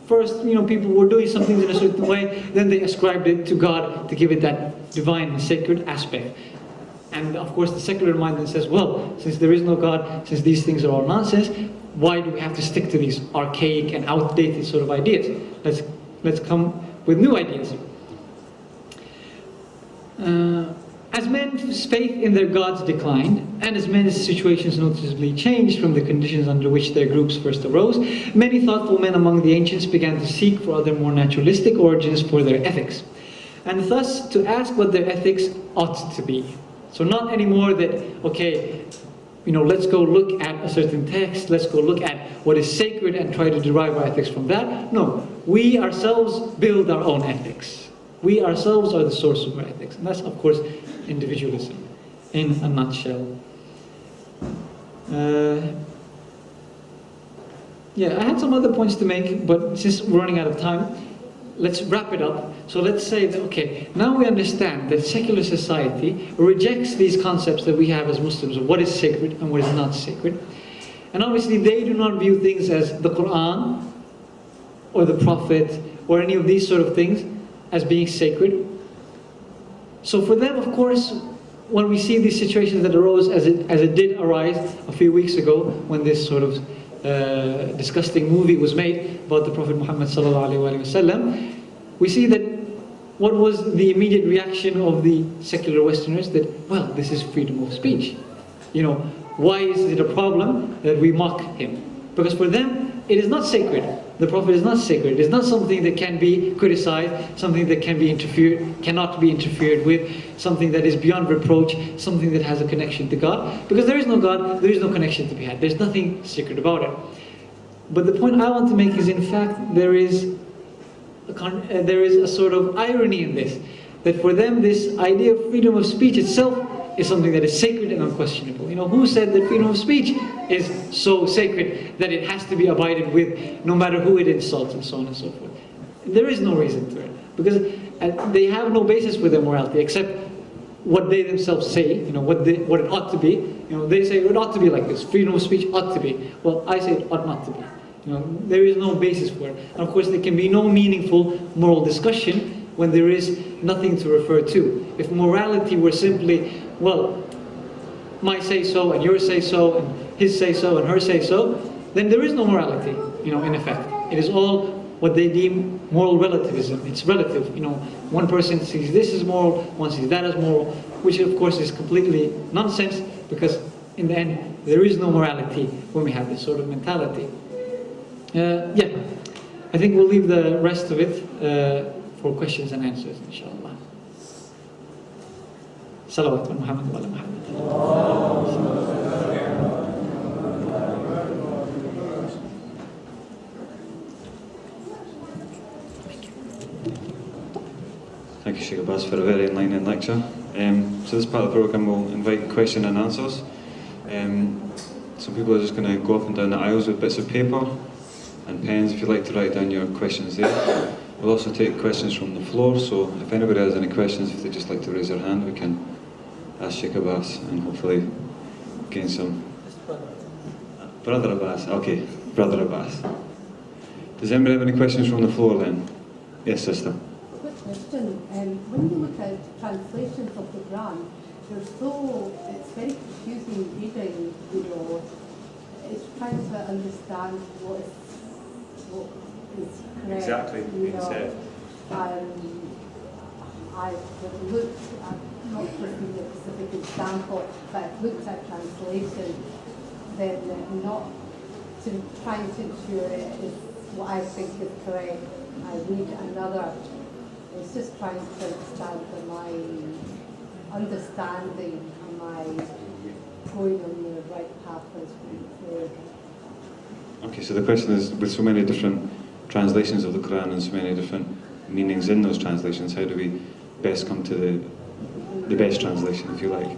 S2: First, people were doing some things in a certain way, then they ascribed it to God to give it that divine and sacred aspect. And of course, the secular mind then says, well, since there is no God, since these things are all nonsense, why do we have to stick to these archaic and outdated sort of ideas? Let's come with new ideas. As men's faith in their gods declined, and as men's situations noticeably changed from the conditions under which their groups first arose, many thoughtful men among the ancients began to seek for other more naturalistic origins for their ethics, and thus to ask what their ethics ought to be. So not anymore that, okay, let's go look at a certain text, let's go look at what is sacred and try to derive our ethics from that. No, we ourselves build our own ethics. We ourselves are the source of our ethics. And that's, of course, individualism in a nutshell. I had some other points to make, but since we're running out of time, let's wrap it up. So let's say that, okay, now we understand that secular society rejects these concepts that we have as Muslims of what is sacred and what is not sacred. And obviously they do not view things as the Quran or the Prophet or any of these sort of things as being sacred. So for them, of course, when we see these situations that arose as it did arise a few weeks ago when this sort of disgusting movie was made about the Prophet Muhammad ﷺ, we see that what was the immediate reaction of the secular Westerners? That, well, this is freedom of speech. Why is it a problem that we mock him? Because for them, it is not sacred. The Prophet is not sacred. It is not something that can be criticized, something that cannot be interfered with, something that is beyond reproach, something that has a connection to God. Because there is no God, there is no connection to be had. There's nothing sacred about it. But the point I want to make is, in fact, there is a sort of irony in this. That for them, this idea of freedom of speech itself is something that is sacred and unquestionable. Who said that freedom of speech is so sacred that it has to be abided with no matter who it insults and so on and so forth? There is no reason to it. Because they have no basis for their morality except what they themselves say, what it ought to be. They say it ought to be like this. Freedom of speech ought to be. Well, I say it ought not to be. There is no basis for it. And of course there can be no meaningful moral discussion when there is nothing to refer to. If morality were simply, well, my say so and your say so and his say so and her say so, then there is no morality, in effect. It is all what they deem moral relativism. It's relative. One person sees this as moral, one sees that as moral, which of course is completely nonsense, because in the end there is no morality when we have this sort of mentality. I think we'll leave the rest of it for questions and answers, inshallah. Salawat ala Muhammad wa ala Muhammad.
S3: Thank you, Shaykh Abbas, for a very enlightening lecture. So this part of the programme will invite question and answers. Some people are just going to go up and down the aisles with bits of paper and pens if you'd like to write down your questions there. We'll also take questions from the floor, so if anybody has any questions, if they'd just like to raise their hand, we can ask Shaykh Abbas and hopefully gain some... Brother Abbas, okay, Brother Abbas. Does anybody have any questions from the floor then? Yes, sister.
S4: Quick question. When you look at translations of the Quran, it's very confusing reading, you know. It's trying to understand what is correct.
S3: Exactly, being said.
S4: I've looked at, not for a specific example, but I've looked at translation, then not to trying to ensure it is what I think is correct. I read another. It's just trying to understand, am I understanding, am I going on the right path as we.
S3: Okay, so the question is, with so many different translations of the Quran and so many different meanings in those translations, how do we best come to the best translation, if you like?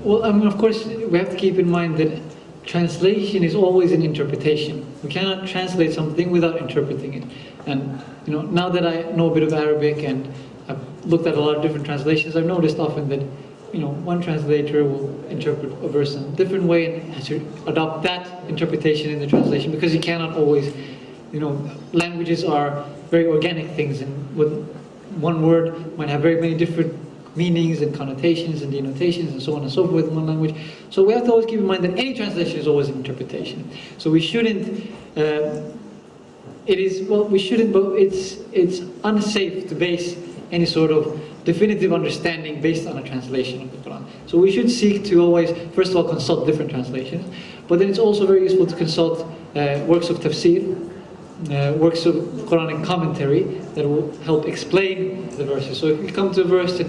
S2: Well, I mean, of course, we have to keep in mind that translation is always an interpretation. We cannot translate something without interpreting it. And you know, now that I know a bit of Arabic and I've looked at a lot of different translations, I've noticed often that one translator will interpret a verse in a different way and has to adopt that interpretation in the translation, because you cannot always, languages are very organic things, and with one word might have very many different meanings and connotations and denotations and so on and so forth in one language. So we have to always keep in mind that any translation is always an interpretation. So we shouldn't, we shouldn't, but it's unsafe to base any sort of definitive understanding based on a translation of the Quran. So we should seek to always, first of all, consult different translations, but then it's also very useful to consult works of tafsir, works of Quranic commentary that will help explain the verses. So if you come to a verse that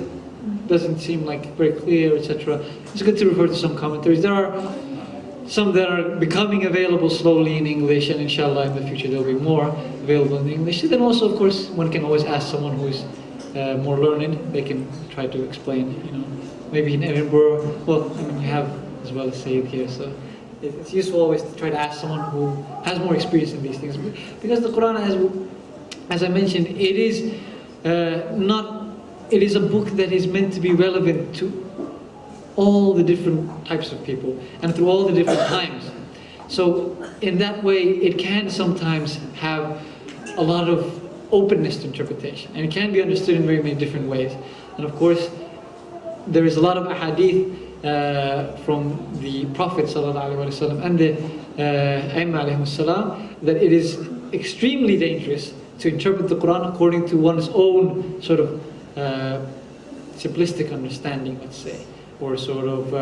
S2: doesn't seem like very clear, etc., it's good to refer to some commentaries. There are some that are becoming available slowly in English, and inshallah in the future there'll be more available in English. And then also, of course, one can always ask someone who is more learned. They can try to explain, maybe in Edinburgh. Well, I mean, we have as well as Sayyid here, so it's useful always to try to ask someone who has more experience in these things, because the Quran, as I mentioned, it is it is a book that is meant to be relevant to all the different types of people and through all the different times. So in that way, it can sometimes have a lot of openness to interpretation, and it can be understood in very many different ways. And of course, there is a lot of ahadith from the Prophet ﷺ and the Aimma ﷺ that it is extremely dangerous to interpret the Quran according to one's own sort of simplistic understanding, let's say, or sort of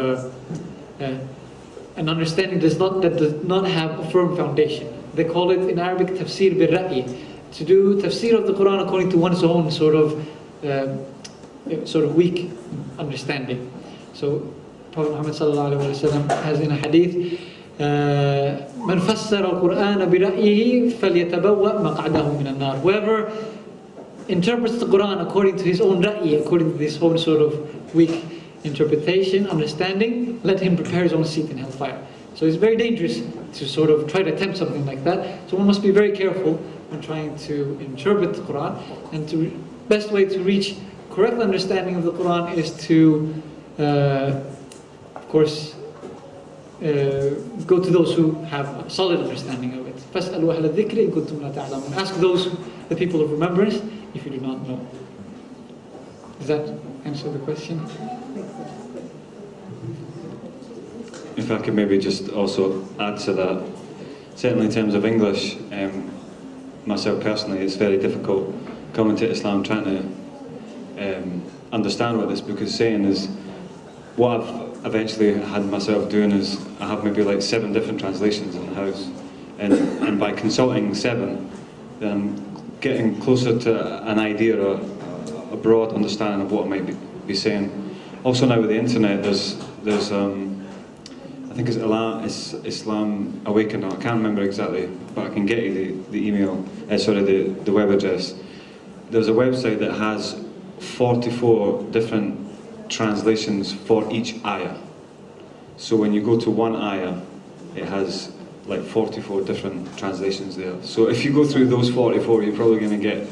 S2: an understanding that does not have a firm foundation. They call it in Arabic tafsir bil ra'i, to do tafsir of the Quran according to one's own sort of weak understanding. So Prophet Muhammad ﷺ has in a hadith, "Man fassara al-Qur'ana bi ra'yihi falyatabawwa maq'adahu min an-nar." Whoever interprets the Quran according to his own ra'i, according to his own sort of weak interpretation, understanding, let him prepare his own seat in hellfire. So it's very dangerous to sort of try to attempt something like that. So one must be very careful when trying to interpret the Quran, and the best way to reach correct understanding of the Quran is to, of course, go to those who have a solid understanding of it. فَاسْأَلُوا أَهْلَ الذِّكْرِ إِن كُنتُمْ لَا تَعْلَمُونَ. Ask those, the people of remembrance, if you do not know. Does that answer the question?
S3: If I could maybe just also add to that, certainly in terms of English, myself personally, it's very difficult coming to Islam trying to understand what this book is saying. Is what I've eventually had myself doing is I have maybe like 7 different translations in the house, and by consulting 7, then I'm getting closer to an idea or a broad understanding of what I might be saying. Also now with the internet, there's I think it's Islam Awakening. I can't remember exactly, but I can get you the email. The web address. There's a website that has 44 different translations for each ayah. So when you go to one ayah, it has like 44 different translations there. So if you go through those 44, you're probably going to get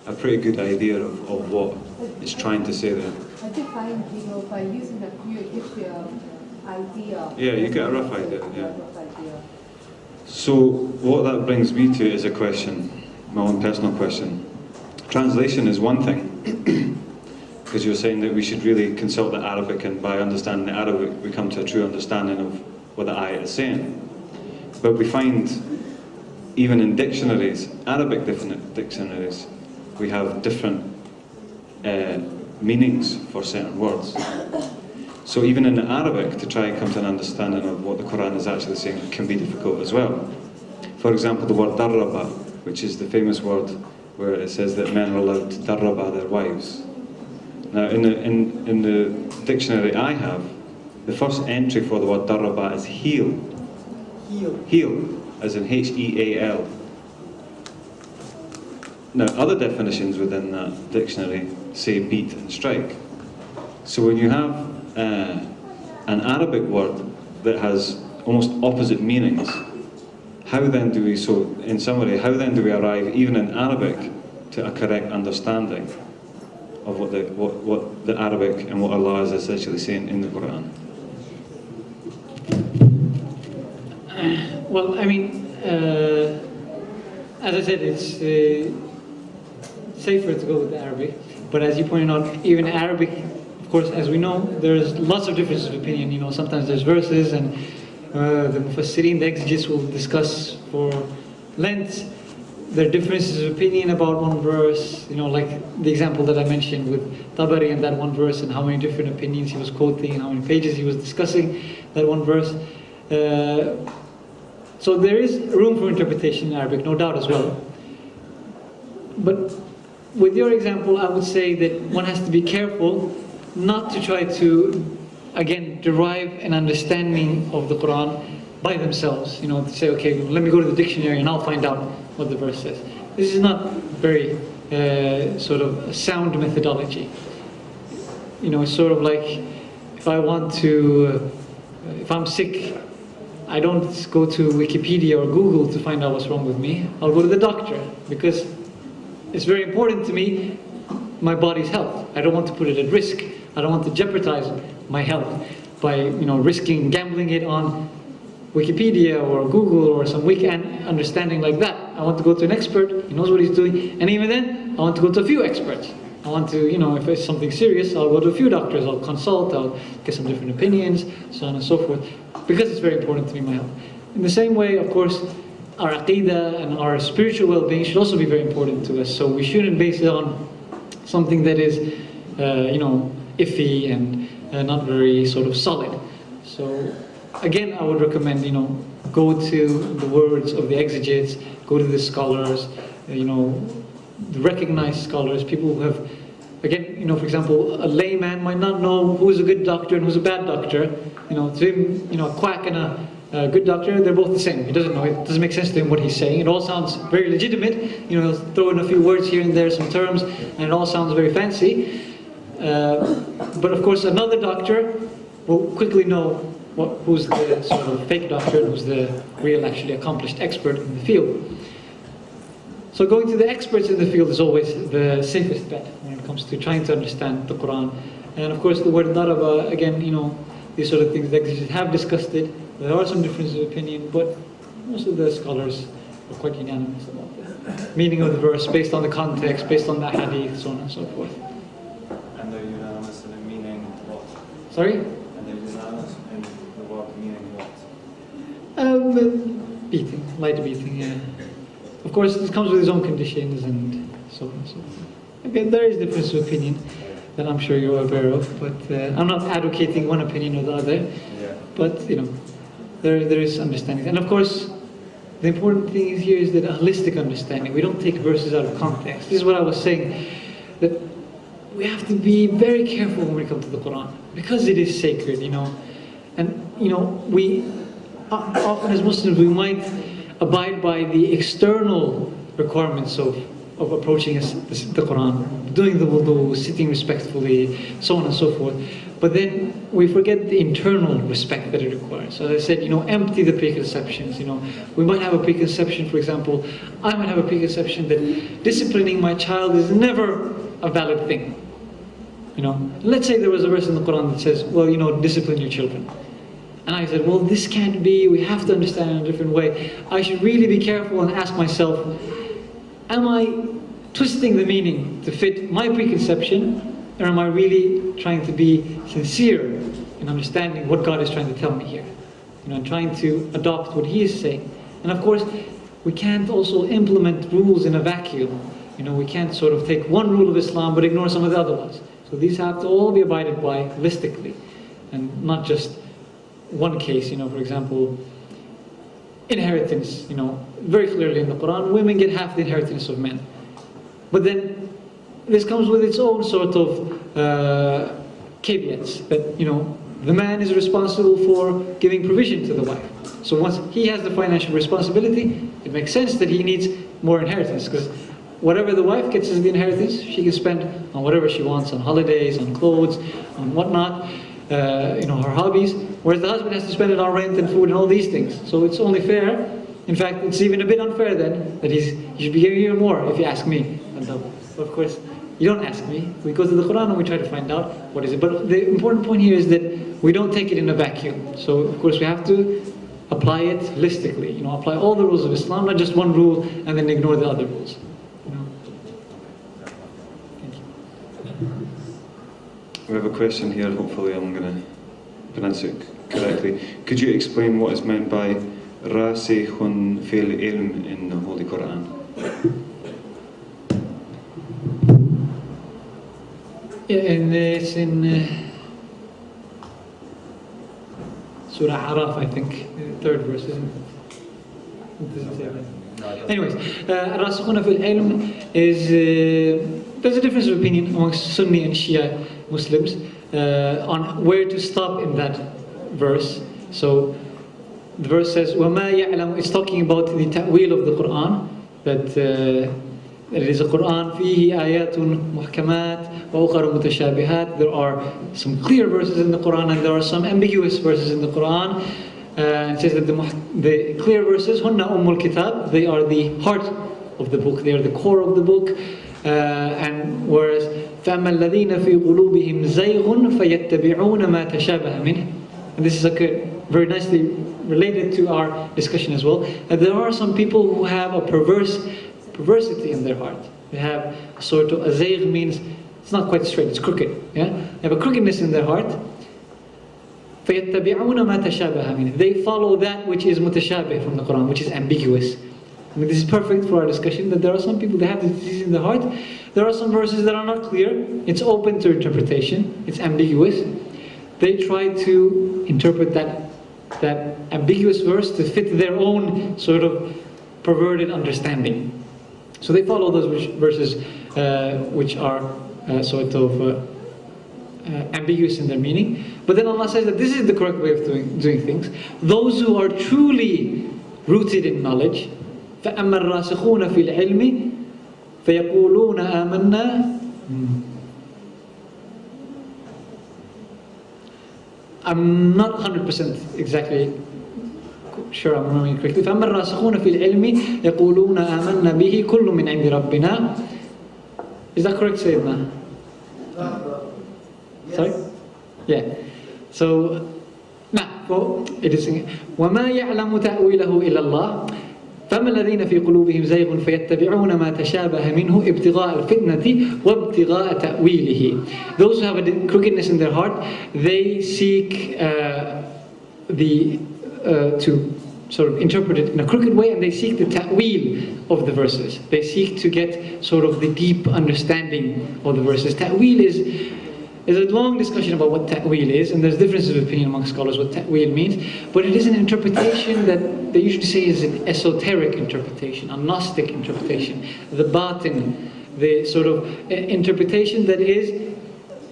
S3: a pretty good idea of what it's trying to say there.
S4: I did find, by using a few, it gives you an idea.
S3: Yeah, you get a rough idea, yeah. So what that brings me to is a question, my own personal question. Translation is one thing, because you were saying that we should really consult the Arabic, and by understanding the Arabic we come to a true understanding of what the ayah is saying. But we find, even in dictionaries, Arabic dictionaries, we have different meanings for certain words. So even in the Arabic, to try and come to an understanding of what the Quran is actually saying can be difficult as well. For example, the word darraba, which is the famous word where it says that men are allowed to darraba their wives. Now, in the dictionary I have, the first entry for the word darraba is heel. Heel, as in H-E-A-L. Now, other definitions within that dictionary say beat and strike. So when you have an Arabic word that has almost opposite meanings, how then do we, so in summary, how then do we arrive, even in Arabic, to a correct understanding of what the Arabic and what Allah is essentially saying in the Quran?
S2: Well, I mean, as I said, it's safer to go with the Arabic. But as you pointed out, even Arabic, of course, as we know, there's lots of differences of opinion. You know, sometimes there's verses, and the Mufassirin, the exegetes, will discuss for length their differences of opinion about one verse. You know, like the example that I mentioned with Tabari and that one verse, and how many different opinions he was quoting, and how many pages he was discussing that one verse. So there is room for interpretation in Arabic, no doubt as well. But with your example, I would say that one has to be careful not to try to, again, derive an understanding of the Quran by themselves. You know, to say, okay, let me go to the dictionary and I'll find out what the verse says. This is not very sort of sound methodology. You know, it's sort of like if I want to, if I'm sick, I don't go to Wikipedia or Google to find out what's wrong with me. I'll go to the doctor, because it's very important to me, my body's health. I don't want to put it at risk. I don't want to jeopardize my health by, you know, risking gambling it on Wikipedia or Google or some weekend understanding like that. I want to go to an expert, he knows what he's doing, and even then, I want to go to a few experts. I want to, you know, if it's something serious, I'll go to a few doctors, I'll consult, I'll get some different opinions, so on and so forth, because it's very important to me, my health. In the same way, of course, our aqidah and our spiritual well-being should also be very important to us, so we shouldn't base it on something that is, you know, iffy and not very sort of solid. So, again, I would recommend, you know, go to the words of the exegetes, go to the scholars, you know, the recognized scholars, people who have, again, you know, for example, a layman might not know who's a good doctor and who's a bad doctor. You know, to him, you know, a quack and a good doctor, they're both the same. He doesn't know, it doesn't make sense to him what he's saying. It all sounds very legitimate. You know, he'll throw in a few words here and there, some terms, and it all sounds very fancy. But of course, another doctor will quickly know who's the sort of fake doctor and who's the real, actually accomplished expert in the field. So going to the experts in the field is always the safest bet when it comes to trying to understand the Quran. And of course, the word daraba, again, you know, these sort of things, the exegetes have discussed it. There are some differences of opinion, but most of the scholars are quite unanimous about the meaning of the verse, based on the context, based on the hadith, so on and so forth.
S3: And they're unanimous in the meaning what?
S2: Sorry?
S3: And they're unanimous in the word meaning what?
S2: Beating, light beating, yeah. Of course, this comes with its own conditions and so on and so forth. Okay, there is difference of opinion that I'm sure you're aware of, but I'm not advocating one opinion or the other.
S3: Yeah.
S2: But, you know, there is understanding. And of course, the important thing here is that a holistic understanding. We don't take verses out of context. This is what I was saying, that we have to be very careful when we come to the Quran, because it is sacred, you know. And, you know, we often as Muslims, we might abide by the external requirements of approaching the Quran, doing the wudu, sitting respectfully, so on and so forth. But then we forget the internal respect that it requires. So as I said, you know, empty the preconceptions. You know, we might have a preconception, for example, I might have a preconception that disciplining my child is never a valid thing. You know, let's say there was a verse in the Quran that says, well, you know, discipline your children. And I said, well, this can't be, we have to understand it in a different way. I should really be careful and ask myself, am I twisting the meaning to fit my preconception, or am I really trying to be sincere in understanding what God is trying to tell me here? And trying to adopt what He is saying. And of course, we can't also implement rules in a vacuum. We can't sort of take one rule of Islam but ignore some of the other ones. So these have to all be abided by holistically, and not just one case. For example, inheritance. Very clearly in the Quran, women get half the inheritance of men. But then this comes with its own sort of caveats that the man is responsible for giving provision to the wife. So once he has the financial responsibility, it makes sense that he needs more inheritance, because whatever the wife gets as the inheritance, she can spend on whatever she wants, on holidays, on clothes, on whatnot, her hobbies, whereas the husband has to spend it on rent and food and all these things. So it's only fair. In fact, it's even a bit unfair then that he should be giving even more, if you ask me. But of course, you don't ask me. We go to the Quran and we try to find out what is it. But the important point here is that we don't take it in a vacuum. So of course we have to apply it holistically. Apply all the rules of Islam, not just one rule and then ignore the other rules. Thank you.
S3: We have a question here. Hopefully I'm going to pronounce it correctly. Could you explain what is meant by Rasikhun fil ilm in the Holy Quran?
S2: Yeah, and it's in Surah Araf, I think, third verse, isn't it? It doesn't say that. Anyways, Rasikhuna fil ilm is, there's a difference of opinion amongst Sunni and Shia Muslims on where to stop in that verse. So the verse says, وَمَا يَعْلَمُ, it's talking about the ta'wil of the Quran, that it is a Quran فيه آيات محكمات وأخر متشابهات. There are some clear verses in the Quran and there are some ambiguous verses in the Quran. It says that the clear verses, هُنَّ أُمُّ الْكِتَابِ, they are the heart of the book, they are the core of the book. And whereas فَأَمَّا الَّذِينَ فِي قُلُوبِهِمْ زَيْغٌ فَيَتَّبِعُونَ مَا تَشَابَهَ مِنْهُ. And this is very nicely related to our discussion as well. And there are some people who have a perversity in their heart. They have a sort of, azayg means it's not quite straight, it's crooked. Yeah? They have a crookedness in their heart. فَيَتَّبِعُونَ مَا تَشَابَهَ مِنْهُ. They follow that which is mutashabih from the Quran, which is ambiguous. This is perfect for our discussion, that there are some people that have this disease in their heart. There are some verses that are not clear. It's open to interpretation. It's ambiguous. They try to interpret that ambiguous verse to fit their own sort of perverted understanding. So they follow those verses which are sort of ambiguous in their meaning. But then Allah says that this is the correct way of doing things. Those who are truly rooted in knowledge, فَأَمَّا الرَّاسِخُونَ فِي الْعِلْمِ فَيَقُولُونَ آمَنَّا. I'm not 100% exactly sure I'm remembering correctly. فَأَمَّا الرَّاسِخُونَ فِي الْعِلْمِ يَقُولُونَ آمَنَّا بِهِ كُلٌّ مِّنْ عِنْدِ رَبِّنَا. Is that correct, Sayyidina?
S5: Yes.
S2: Sorry? Yeah. So, it is وَمَا يَعْلَمُ تَأْوِيلَهُ إِلَّا اللَّهِ فَمَا الَّذِينَ فِي قُلُوبِهِمْ زَيْغٌ فَيَتَّبِعُونَ مَا تَشَابَهَ مِنْهُ ابْتِغَاءَ الْفِتْنَةِ وَابْتِغَاءَ تَأْوِيلِهِ. Those who have a crookedness in their heart, they seek to sort of interpret it in a crooked way, and they seek the ta'wil of the verses. They seek to get sort of the deep understanding of the verses. Ta'wil is a long discussion about what ta'wil is, and there's differences of opinion among scholars what ta'wil means, but it is an interpretation that they usually say is an esoteric interpretation, a Gnostic interpretation, the batin, the sort of interpretation that is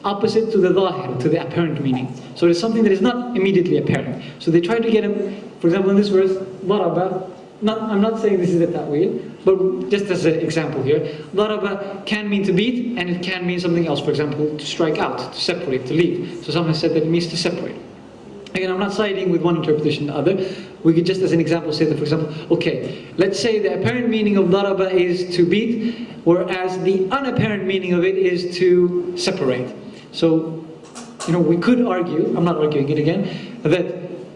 S2: opposite to the zahir, to the apparent meaning. So it's something that is not immediately apparent. So they try to get him, for example in this verse, daraba, I'm not saying this is a ta'wil, but just as an example here, daraba can mean to beat, and it can mean something else. For example, to strike out, to separate, to leave. So someone said that it means to separate. Again, I'm not siding with one interpretation or the other. We could just as an example say that, for example, okay, let's say the apparent meaning of daraba is to beat, whereas the unapparent meaning of it is to separate. So, we could argue, I'm not arguing it again, that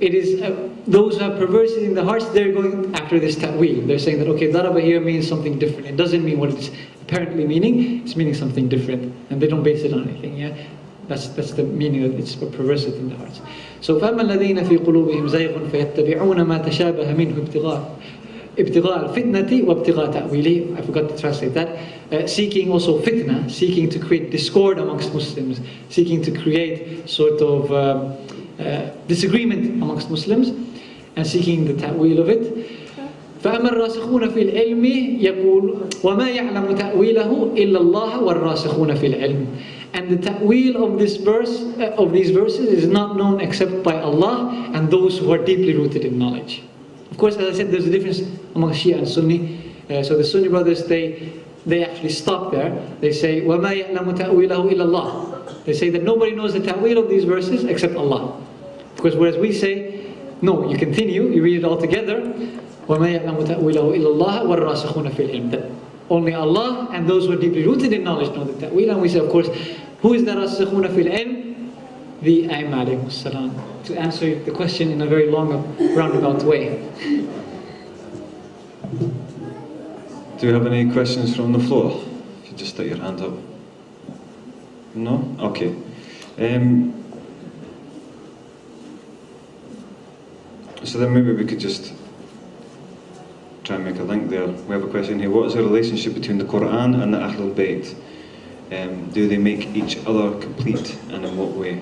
S2: it is those who have perversity in the hearts, they're going after this ta'wil. They're saying that, okay, daraba here means something different. It doesn't mean what it's apparently meaning. It's meaning something different. And they don't base it on anything, yeah? That's the meaning that it's perversity in the hearts. So فَأَمَّا الَّذِينَ فِي قُلُوبِهِمْ زَيْغٌ فَيَتَّبِعُونَ مَا تَشَابَهَ مِنْهُ ابْتِغَاءَ الْفِتْنَةِ وَابْتِغَاءَ تَأْوِيلِهِ. I forgot to translate that. Seeking also fitna, seeking to create discord amongst Muslims, seeking to create sort of disagreement amongst Muslims, and seeking the ta'wil of it. فأما الراسخون في العلم يقول وما يعلم تأويله إلا الله والراسخون في العلم. And the ta'wil of this verse, of these verses, is not known except by Allah and those who are deeply rooted in knowledge. Of course, as I said, there's a difference among Shia and Sunni. So the Sunni brothers, they actually stop there. They say وما يعلم تأويله إلا الله. They say that nobody knows the ta'wil of these verses except Allah. Of course, whereas we say, no, you continue, you read it all together. وَمَا يَعْلَمُ تَأْوِيلَهُ إِلَّا اللَّهُ وَالرَّاسِخُونَ فِي الْعِلْمِ. That only Allah and those who are deeply rooted in knowledge know the ta'wil. And we say, of course, who is the رَاسِخُونَ فِي الْعِلْمِ? The A'immah alayhimus salam. To answer the question in a very long, roundabout way.
S3: Do we have any questions from the floor? If you just stick your hand up. No? Okay. So then maybe we could just try and make a link there. We have a question here. What is the relationship between the Quran and the Ahlul Bayt? Do they make each other complete, and in what way?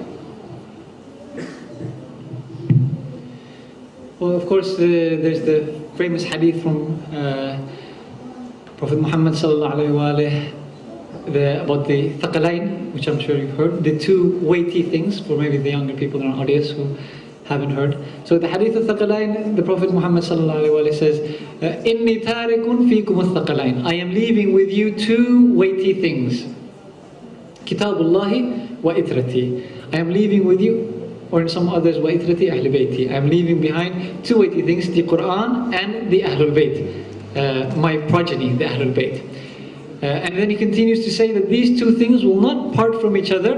S2: Well, of course, there's the famous hadith from Prophet Muhammad sallallahu alaihi wasallam about the thaqalain, which I'm sure you've heard. The two weighty things, for maybe the younger people in our audience who haven't heard. So the hadith of thaqalain, the Prophet Muhammad sallallahu alaihi wasallam says, "Inni tarikun fikum al-thaqalain." I am leaving with you two weighty things. Kitabullahi wa itrati. I am leaving with you, or in some others, wa itrati Ahlul Bayti. I am leaving behind two weighty things: the Quran and the Ahlul Bayt, my progeny, the Ahlul Bayt. And then he continues to say that these two things will not part from each other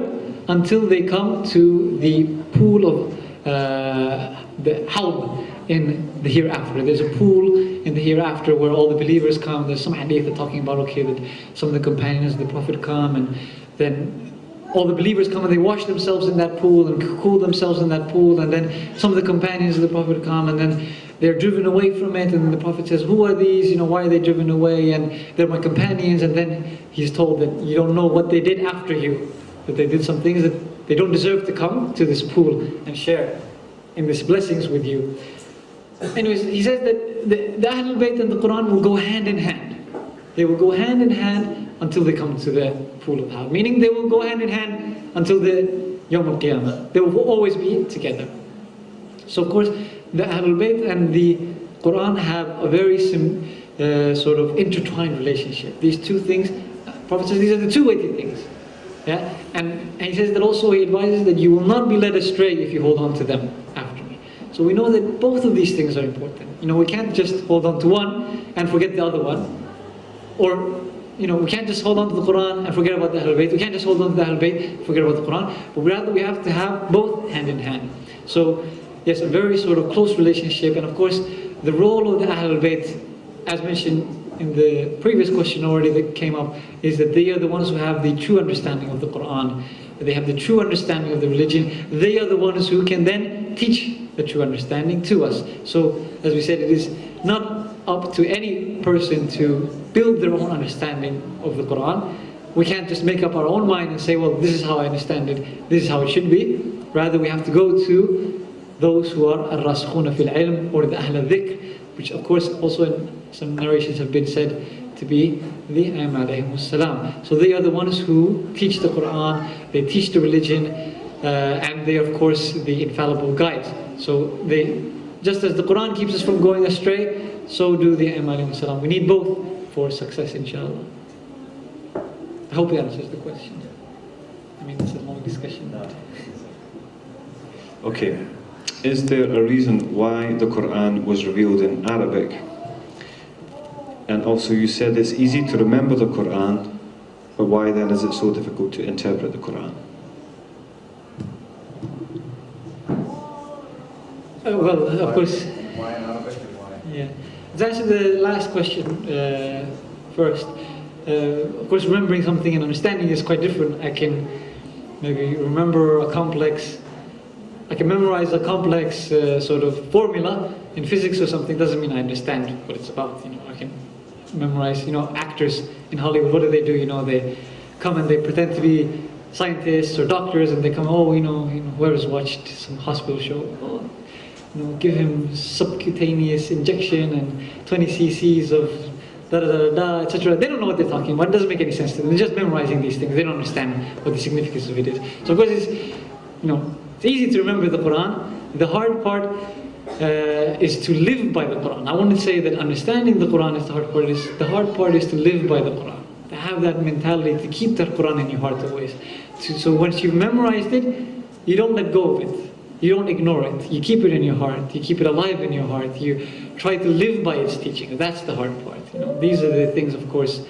S2: until they come to the pool of the hawd in the hereafter. There's a pool in the hereafter where all the believers come. There's some hadith that talking about, okay, that some of the companions of the Prophet come, and then all the believers come and they wash themselves in that pool and cool themselves in that pool, and then some of the companions of the Prophet come and then they're driven away from it, and the Prophet says, who are these? Why are they driven away? And they're my companions. And then he's told that you don't know what they did after you, that they did some things that they don't deserve to come to this pool and share in these blessings with you. Anyways, he says that the Ahlul Bayt and the Quran will go hand in hand. They will go hand in hand until they come to the pool of hawd. Meaning they will go hand in hand until the Yawm al-Qiyamah. They will always be together. So of course, the Ahlul Bayt and the Quran have a very sort of intertwined relationship. These two things, Prophet says these are the two weighty things. Yeah? And he says that also he advises that you will not be led astray if you hold on to them after me. So we know that both of these things are important. We can't just hold on to one and forget the other one. Or, we can't just hold on to the Quran and forget about the Ahlul Bayt. We can't just hold on to the Ahlul Bayt, forget about the Quran. But rather we have to have both hand in hand. So, yes, a very sort of close relationship. And of course, the role of the Ahlul Bayt, as mentioned in the previous question already that came up, is that they are the ones who have the true understanding of the Quran. They have the true understanding of the religion. They are the ones who can then teach the true understanding to us. So, as we said, it is not up to any person to build their own understanding of the Quran. We can't just make up our own mind and say, well, this is how I understand it, this is how it should be. Rather, we have to go to those who are al-rasikhuna fil ilm, or the Ahl al-Dhikr, which of course also in some narrations have been said to be the A'immah alayhimus salam. So they are the ones who teach the Quran, they teach the religion, and they are of course the infallible guides. So they, just as the Quran keeps us from going astray, so do the A'immah alayhimus salam. We need both for success, inshallah. I hope it answers the question. I mean, it's a long discussion.
S3: Okay. Is there a reason why the Quran was revealed in Arabic? And also you said it's easy to remember the Quran, but why then is it so difficult to interpret the Quran?
S2: Well, of course.
S5: Why in Arabic and why?
S2: Yeah. Let's answer the last question first. Of course, remembering something and understanding is quite different. I can maybe remember a complex, I can memorize a complex sort of formula in physics or something. Doesn't mean I understand what it's about. You know, I can memorize. You know, actors in Hollywood, what do? You know, they come and they pretend to be scientists or doctors, and they come, oh, you know, whoever's watched some hospital show, oh, you know, give him subcutaneous injection and 20 cc's of da da da da, etc. They don't know what they're talking about. It doesn't make any sense to them. They're just memorizing these things. They don't understand what the significance of it is. So of course, it's, you know, it's easy to remember the Quran. The hard part is to live by the Quran. I want to say that understanding the Quran is the hard part. The hard part is to live by the Quran. To have that mentality, to keep that Quran in your heart always. So once you've memorized it, you don't let go of it. You don't ignore it. You keep it in your heart. You keep it alive in your heart. You try to live by its teaching. That's the hard part. You know, these are the things, of course.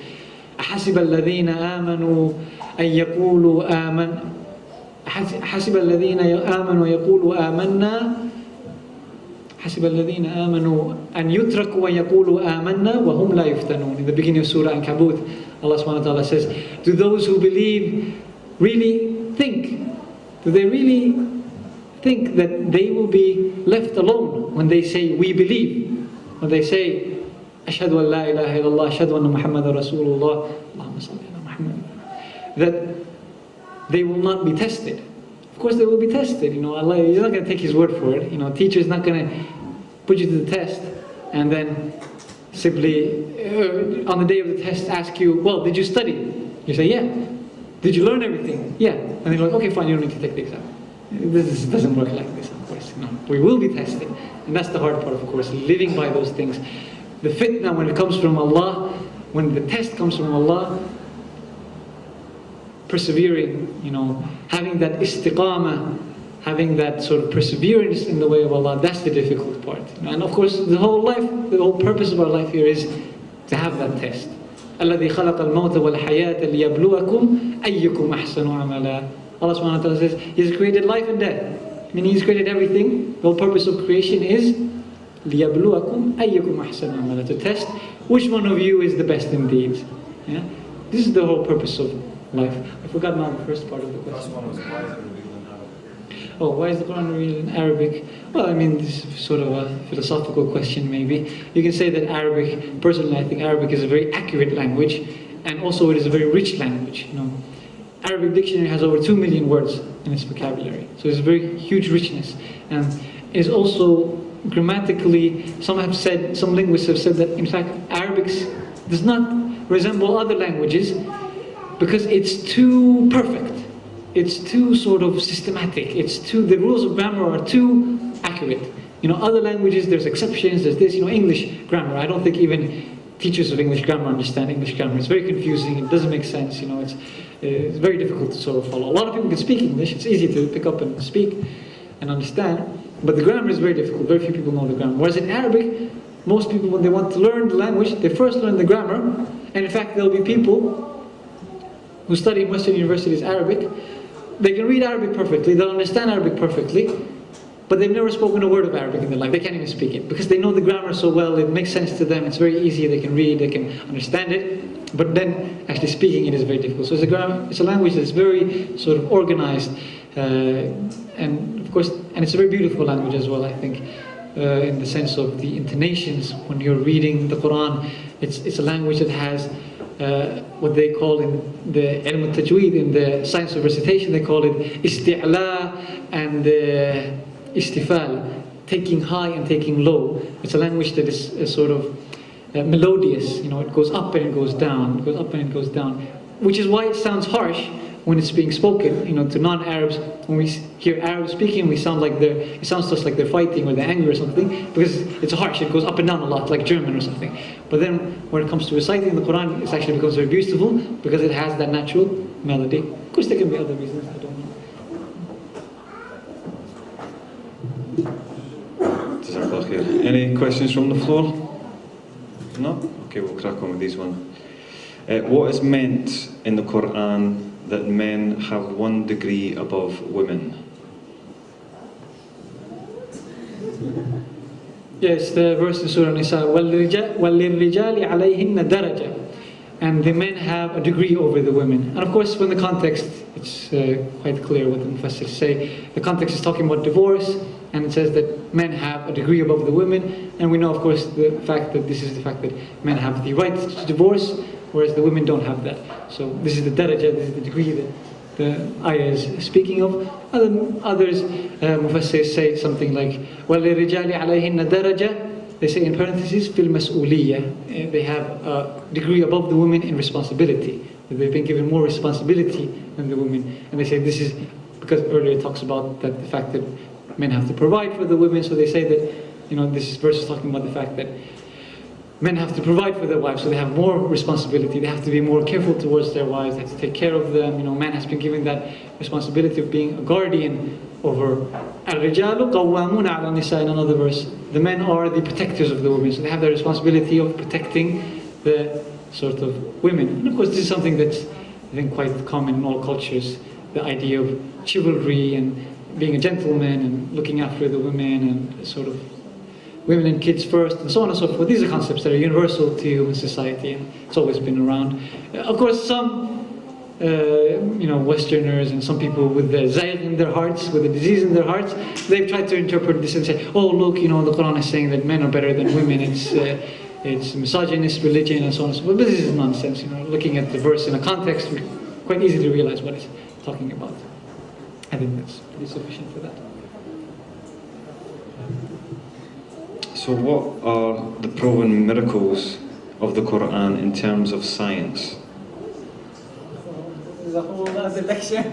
S2: حسب الذين آمنوا أن يقولوا آمن حسب الذين آمنوا يقولوا آمنا حسب الذين آمنوا أن يتركوا أن يقولوا آمنا وهم لا يفتنون. In the beginning of Surah Ankabut, Allah subhanahu wa ta'ala says, do those who believe really think? Do they really think that they will be left alone when they say we believe? When they say Ashhadu an la ilaha illallah, Ashhadu anna Muhammadan Rasulullah, Allahumma salli ala Muhammad, that they will not be tested. Of course they will be tested. You know, Allah, He's not going to take His word for it. You know, teacher's not going to put you to the test and then simply on the day of the test ask you, well, did you study? You say, yeah. Did you learn everything? Yeah. And they're like, okay, fine, you don't need to take the exam. This doesn't work like this, of course. No, we will be tested. And that's the hard part, of course, living by those things. The fitna, when it comes from Allah, when the test comes from Allah, persevering, you know, having that istiqamah, having that sort of perseverance in the way of Allah, that's the difficult part. And of course, the whole purpose of our life here is to have that test. الَّذِي خَلَقَ الْمَوْتَ وَالْحَيَاةَ لِيَبْلُوَكُمْ أَيُّكُمْ أَحْسَنُ عَمَلًا. Allah subhanahu wa ta'ala says, He has created life and death. I mean, He's created everything. The whole purpose of creation is لِيَبْلُوَكُمْ أَيُّكُمْ أَحْسَنُ عَمَلًا, to test which one of you is the best in deeds. Yeah? This is the whole purpose of life. I forgot now the first part of the question. Oh, why is the Quran revealed in Arabic? Well, I mean, this is sort of a philosophical question, maybe. You can say that Arabic, personally, I think Arabic is a very accurate language, and also it is a very rich language. You know, Arabic dictionary has over 2 million words in its vocabulary, so it's a very huge richness, and is also grammatically. Some linguists have said that in fact Arabic does not resemble other languages because it's too perfect. It's too sort of systematic. The rules of grammar are too accurate. You know, other languages, there's exceptions, there's this, you know, English grammar. I don't think even teachers of English grammar understand English grammar. It's very confusing, it doesn't make sense, you know, it's very difficult to sort of follow. A lot of people can speak English, it's easy to pick up and speak and understand, but the grammar is very difficult. Very few people know the grammar. Whereas in Arabic, most people, when they want to learn the language, they first learn the grammar, and in fact there'll be people who study in Western universities Arabic. They can read Arabic perfectly, they'll understand Arabic perfectly, but they've never spoken a word of Arabic in their life. They can't even speak it because they know the grammar so well, it makes sense to them, it's very easy, they can read, they can understand it, but then actually speaking it is very difficult. So it's a language that's very sort of organized, and of course, and it's a very beautiful language as well, I think, in the sense of the intonations. When you're reading the Quran, it's a language that has what they call in the ilm al-tajweed, in the science of recitation, they call it isti'la and istifal, taking high and taking low. It's a language that is sort of melodious, you know, it goes up and it goes down, it goes up and it goes down, which is why it sounds harsh when it's being spoken, you know, to non-Arabs. When we hear Arabs speaking, it sounds to us like they're fighting or they're angry or something, because it's harsh, it goes up and down a lot, like German or something. But then when it comes to reciting the Quran, it actually becomes very beautiful because it has that natural melody. Of course there can be other reasons, I don't know.
S3: Any questions from the floor? No? Okay, we'll crack on with these one. What is meant in the Quran that men have 1 degree above women?
S2: Yes, the verse in Surah Nisa, وَلِلرِّجَالِ عَلَيْهِنَّ دَرَجَةً. And the men have a degree over the women. And of course, from the context, it's quite clear what the Mufassirs say. The context is talking about divorce, and it says that men have a degree above the women. And we know, of course, the fact that this is the fact that men have the right to divorce, whereas the women don't have that. So this is the daraja, this is the degree that the ayah is speaking of. Others, Mufassirs say something like, وَلِلرِّجَالِ عَلَيْهِنَّ دَرَجَةً. They say in parentheses, fil mas'uliyah. They have a degree above the women in responsibility. They've been given more responsibility than the women. And they say this is because earlier it talks about that the fact that men have to provide for the women. So they say that, this verse is talking about the fact that men have to provide for their wives, so they have more responsibility. They have to be more careful towards their wives. They have to take care of them. Man has been given that responsibility of being a guardian over. Al-rijalu qawwamuna ala nisa, in another verse. The men are the protectors of the women, so they have the responsibility of protecting the sort of women. And of course, this is something that's, I think, quite common in all cultures. The idea of chivalry and being a gentleman and looking after the women and sort of women and kids first, and so on and so forth. These are concepts that are universal to human society, and it's always been around. Of course, some Westerners and some people with the zayg in their hearts, with the disease in their hearts, they've tried to interpret this and say, oh look, the Quran is saying that men are better than women, it's misogynist religion and so on and so forth. But this is nonsense. Looking at the verse in a context, we quite easily realize what it's talking about. I think that's pretty sufficient for that.
S3: So what are the proven miracles of the Quran in terms of science?
S2: There's a whole other lecture.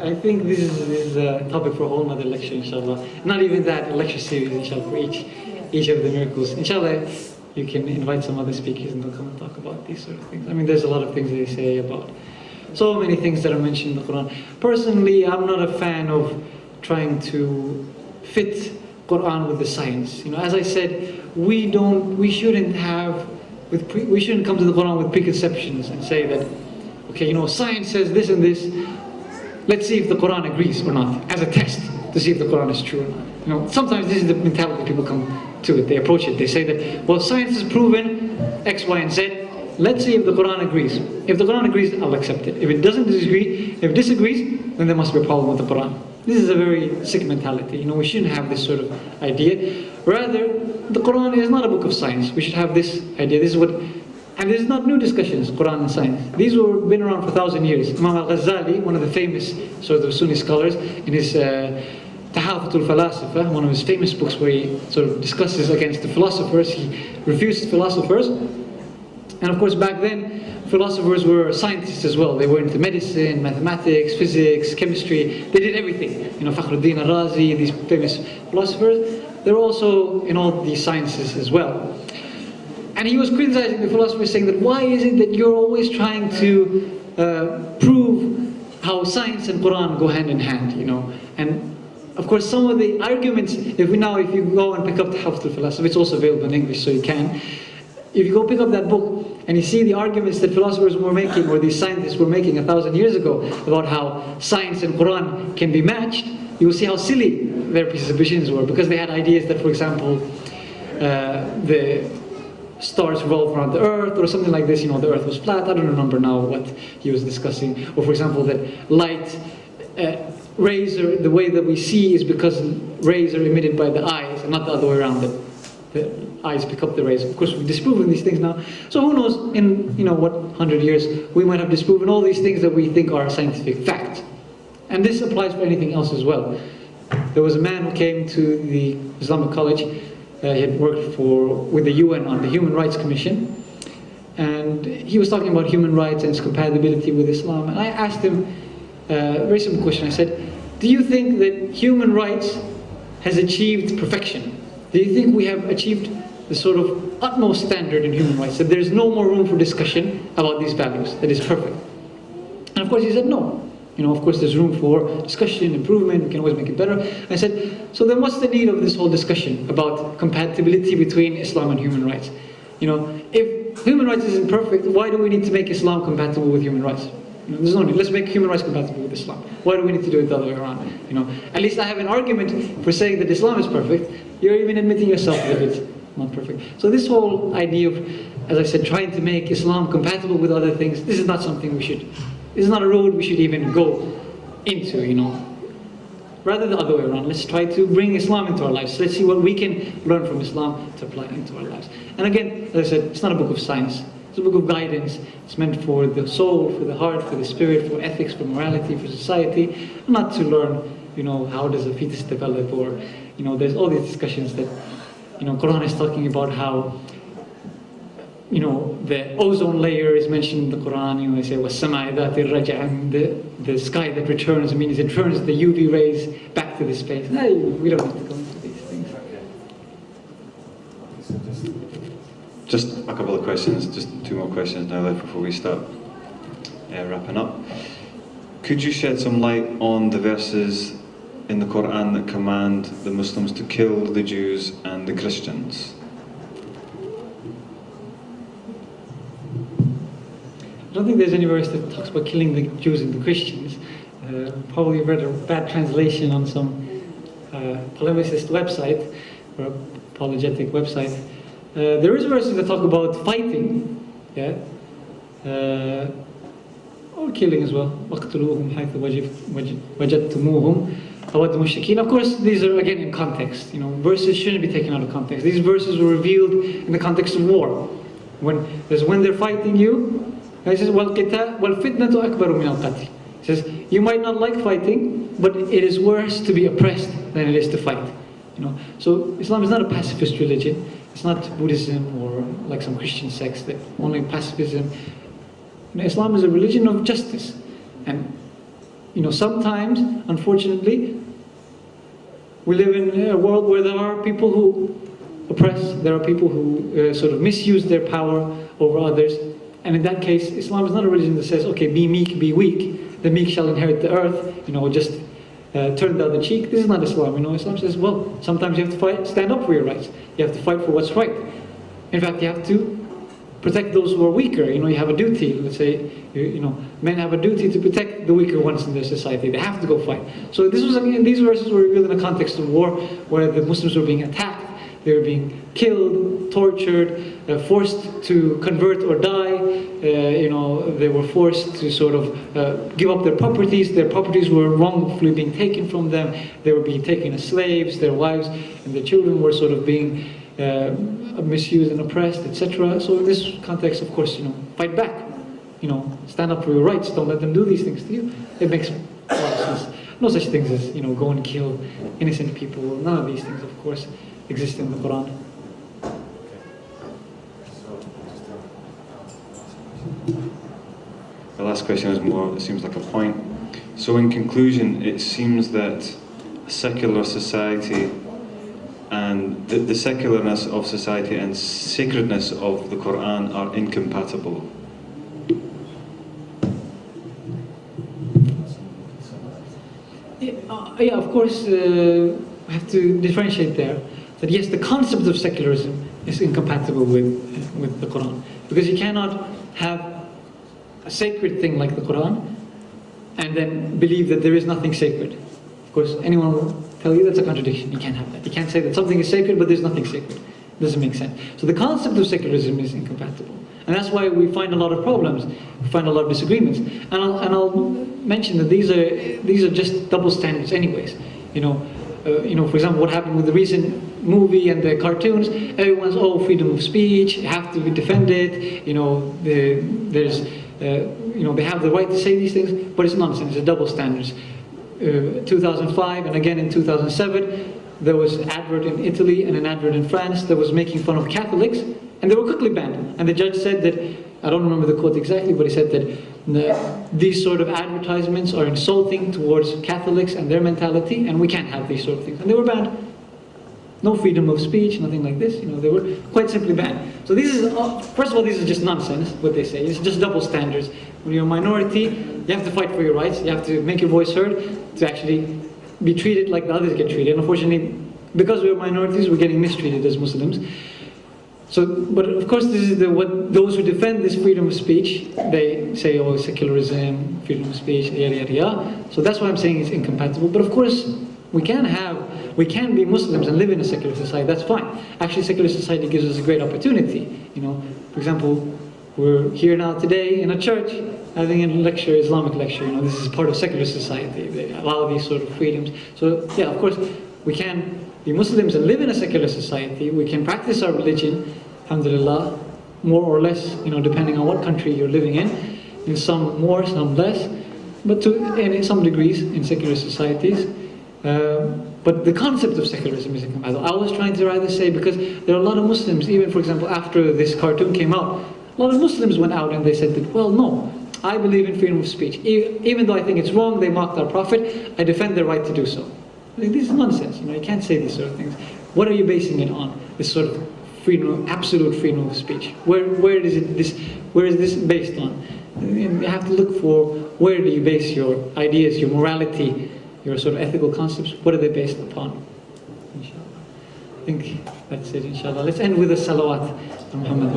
S2: I think this is a topic for a whole other lecture, inshallah. Not even that, a lecture series, inshallah, for each of the miracles. Inshallah, you can invite some other speakers and they'll come and talk about these sort of things. I mean, there's a lot of things they say about so many things that are mentioned in the Quran. Personally, I'm not a fan of trying to fit Quran with the science. As I said, we shouldn't come to the Quran with preconceptions and say that, okay, science says this and this. Let's see if the Quran agrees or not, as a test to see if the Quran is true or not. Sometimes this is the mentality people come to it. They approach it. They say that, well, science has proven X, Y, and Z. Let's see if the Quran agrees. If the Quran agrees, I'll accept it. If it doesn't disagree, if it disagrees, then there must be a problem with the Quran. This is a very sick mentality. We shouldn't have this sort of idea. Rather, the Quran is not a book of science. We should have this idea. And this is not new discussions, Quran and science. These were been around for 1,000 years. Imam al-Ghazali, one of the famous sort of Sunni scholars, in his Tahafutul Falasifa, one of his famous books where he sort of discusses against the philosophers, he refutes philosophers. And of course, back then, philosophers were scientists as well. They were into medicine, mathematics, physics, chemistry. They did everything. Fakhruddin al-Razi, these famous philosophers, they were also in all these sciences as well. And he was criticizing the philosophers, saying that why is it that you're always trying to prove how science and Quran go hand in hand, And of course, some of the arguments, if you go and pick up the Tahafutul Falasifa, it's also available in English, so you can. If you go pick up that book and you see the arguments that philosophers were making, or these scientists were making 1,000 years ago, about how science and Quran can be matched, you will see how silly their presuppositions were, because they had ideas that, for example, the stars revolve around the earth, or something like this, the earth was flat. I don't remember now what he was discussing. Or for example, that light, rays, the way that we see is because rays are emitted by the eyes, and not the other way around, that the eyes pick up the rays. Of course, we've disproven these things now. So who knows, in 100 years, we might have disproven all these things that we think are scientific fact. And this applies for anything else as well. There was a man who came to the Islamic College. He had worked with the UN on the Human Rights Commission. And he was talking about human rights and its compatibility with Islam. And I asked him a very simple question. I said, do you think that human rights has achieved perfection? Do you think we have achieved the sort of utmost standard in human rights, that there's no more room for discussion about these values, that is perfect? And of course he said no. Of course there's room for discussion, improvement, we can always make it better. I said, so then what's the need of this whole discussion about compatibility between Islam and human rights? If human rights isn't perfect, why do we need to make Islam compatible with human rights? You know, there's no need. Let's make human rights compatible with Islam. Why do we need to do it the other way around? You know, at least I have an argument for saying that Islam is perfect. You're even admitting yourself that it's not perfect. So this whole idea of, as I said, trying to make Islam compatible with other things, this is not something we should, this is not a road we should even go into, you know. Rather the other way around, let's try to bring Islam into our lives. Let's see what we can learn from Islam to apply into our lives. And again, as I said, it's not a book of science. It's a book of guidance. It's meant for the soul, for the heart, for the spirit, for ethics, for morality, for society, not to learn, you know, how does a fetus develop, or, you know, there's all these discussions that, you know, Quran is talking about how, you know, the ozone layer is mentioned in the Quran. You know, they say وَالسَّمَاءِ ذَاتِ الرَّجْعِ, the sky that returns, means it turns the UV rays back to the space. No, we don't need to go into these things.
S3: Just a couple of questions, just 2 more questions now left before we start wrapping up. Could you shed some light on the verses in the Quran that command the Muslims to kill the Jews and the Christians?
S2: I don't think there's any verse that talks about killing the Jews and the Christians. Probably read a bad translation on some polemicist website, or apologetic website. There is verses that talk about fighting, yeah, or killing as well. وَاقْتُلُوهُمْ حَيْثُ وَجَدْتُمُوهُمْ أَوَدْ مُشْرِكِينَ. Of course, these are again in context. You know, verses shouldn't be taken out of context. These verses were revealed in the context of war. When they're fighting you, it says, وَالْفِتْنَةُ أَكْبَرُ مِنَ الْقَتْلِ. It says, you might not like fighting, but it is worse to be oppressed than it is to fight. You know, so Islam is not a pacifist religion. It's not Buddhism or like some Christian sects that only pacifism. You know, Islam is a religion of justice, and you know, sometimes, unfortunately, we live in a world where there are people who oppress. There are people who sort of misuse their power over others. And in that case, Islam is not a religion that says, okay, be meek, be weak. The meek shall inherit the earth. You know, just turn the other cheek. This is not Islam. You know, Islam says, well, sometimes you have to fight, stand up for your rights. You have to fight for what's right. In fact, you have to protect those who are weaker. You know, you have a duty. Let's say, you know, men have a duty to protect the weaker ones in their society. They have to go fight. So this was, again, these verses were revealed in a context of war, where the Muslims were being attacked. They were being killed, tortured, forced to convert or die. You know, they were forced to sort of give up their properties. Their properties were wrongfully being taken from them. They were being taken as slaves. Their wives and their children were sort of being misused and oppressed, etc. So in this context, of course, you know, fight back. You know, stand up for your rights. Don't let them do these things to you. It makes a lot of sense. No such things as, you know, go and kill innocent people. None of these things, of course, exist in the Quran.
S3: The last question is more, it seems like a point. So in conclusion, it seems that a secular society and the secularness of society and sacredness of the Quran are incompatible.
S2: Yeah, of course, we have to differentiate there. That yes, the concept of secularism is incompatible with the Quran, because you cannot have a sacred thing like the Quran and then believe that there is nothing sacred. Of course, anyone will tell you that's a contradiction. You can't have that. You can't say that something is sacred but there's nothing sacred. It doesn't make sense. So the concept of secularism is incompatible, and that's why we find a lot of problems. We find a lot of disagreements. And I'll mention that these are just double standards, anyways. You know, for example, what happened with the recent movie and the cartoons, everyone's, freedom of speech, have to be defended, you know, there's, you know, they have the right to say these things, but it's nonsense, it's double standards. 2005 and again in 2007, there was an advert in Italy and an advert in France that was making fun of Catholics, and they were quickly banned. And the judge said that, I don't remember the quote exactly, but he said that these sort of advertisements are insulting towards Catholics and their mentality, and we can't have these sort of things. And they were banned. No freedom of speech, nothing like this. You know, they were quite simply banned. So this is, first of all, these are just nonsense, what they say. It's just double standards. When you're a minority, you have to fight for your rights. You have to make your voice heard to actually be treated like the others get treated. And unfortunately, because we're minorities, we're getting mistreated as Muslims. So, but of course, this is what those who defend this freedom of speech, they say, oh, secularism, freedom of speech, yada yada yada. So that's why I'm saying it's incompatible. But of course, we can be Muslims and live in a secular society. That's fine. Actually, secular society gives us a great opportunity. You know, for example, we're here now today in a church having a lecture, Islamic lecture. You know, this is part of secular society. They allow these sort of freedoms. So yeah, of course, we can be Muslims and live in a secular society. We can practice our religion, alhamdulillah, more or less, you know, depending on what country you're living in some more, some less, but in some degrees in secular societies. But the concept of secularism is incompatible. I was trying to rather say, because there are a lot of Muslims, even for example, after this cartoon came out, a lot of Muslims went out and they said that, well, no, I believe in freedom of speech. Even though I think it's wrong, they mocked our Prophet, I defend their right to do so. This is nonsense, you know, you can't say these sort of things. What are you basing it on? This sort of freedom, absolute freedom of speech. Where is this based on? And you have to look for, where do you base your ideas, your morality, your sort of ethical concepts, what are they based upon? Inshallah. I think that's it, inshallah. Let's end with a salawat on Muhammad.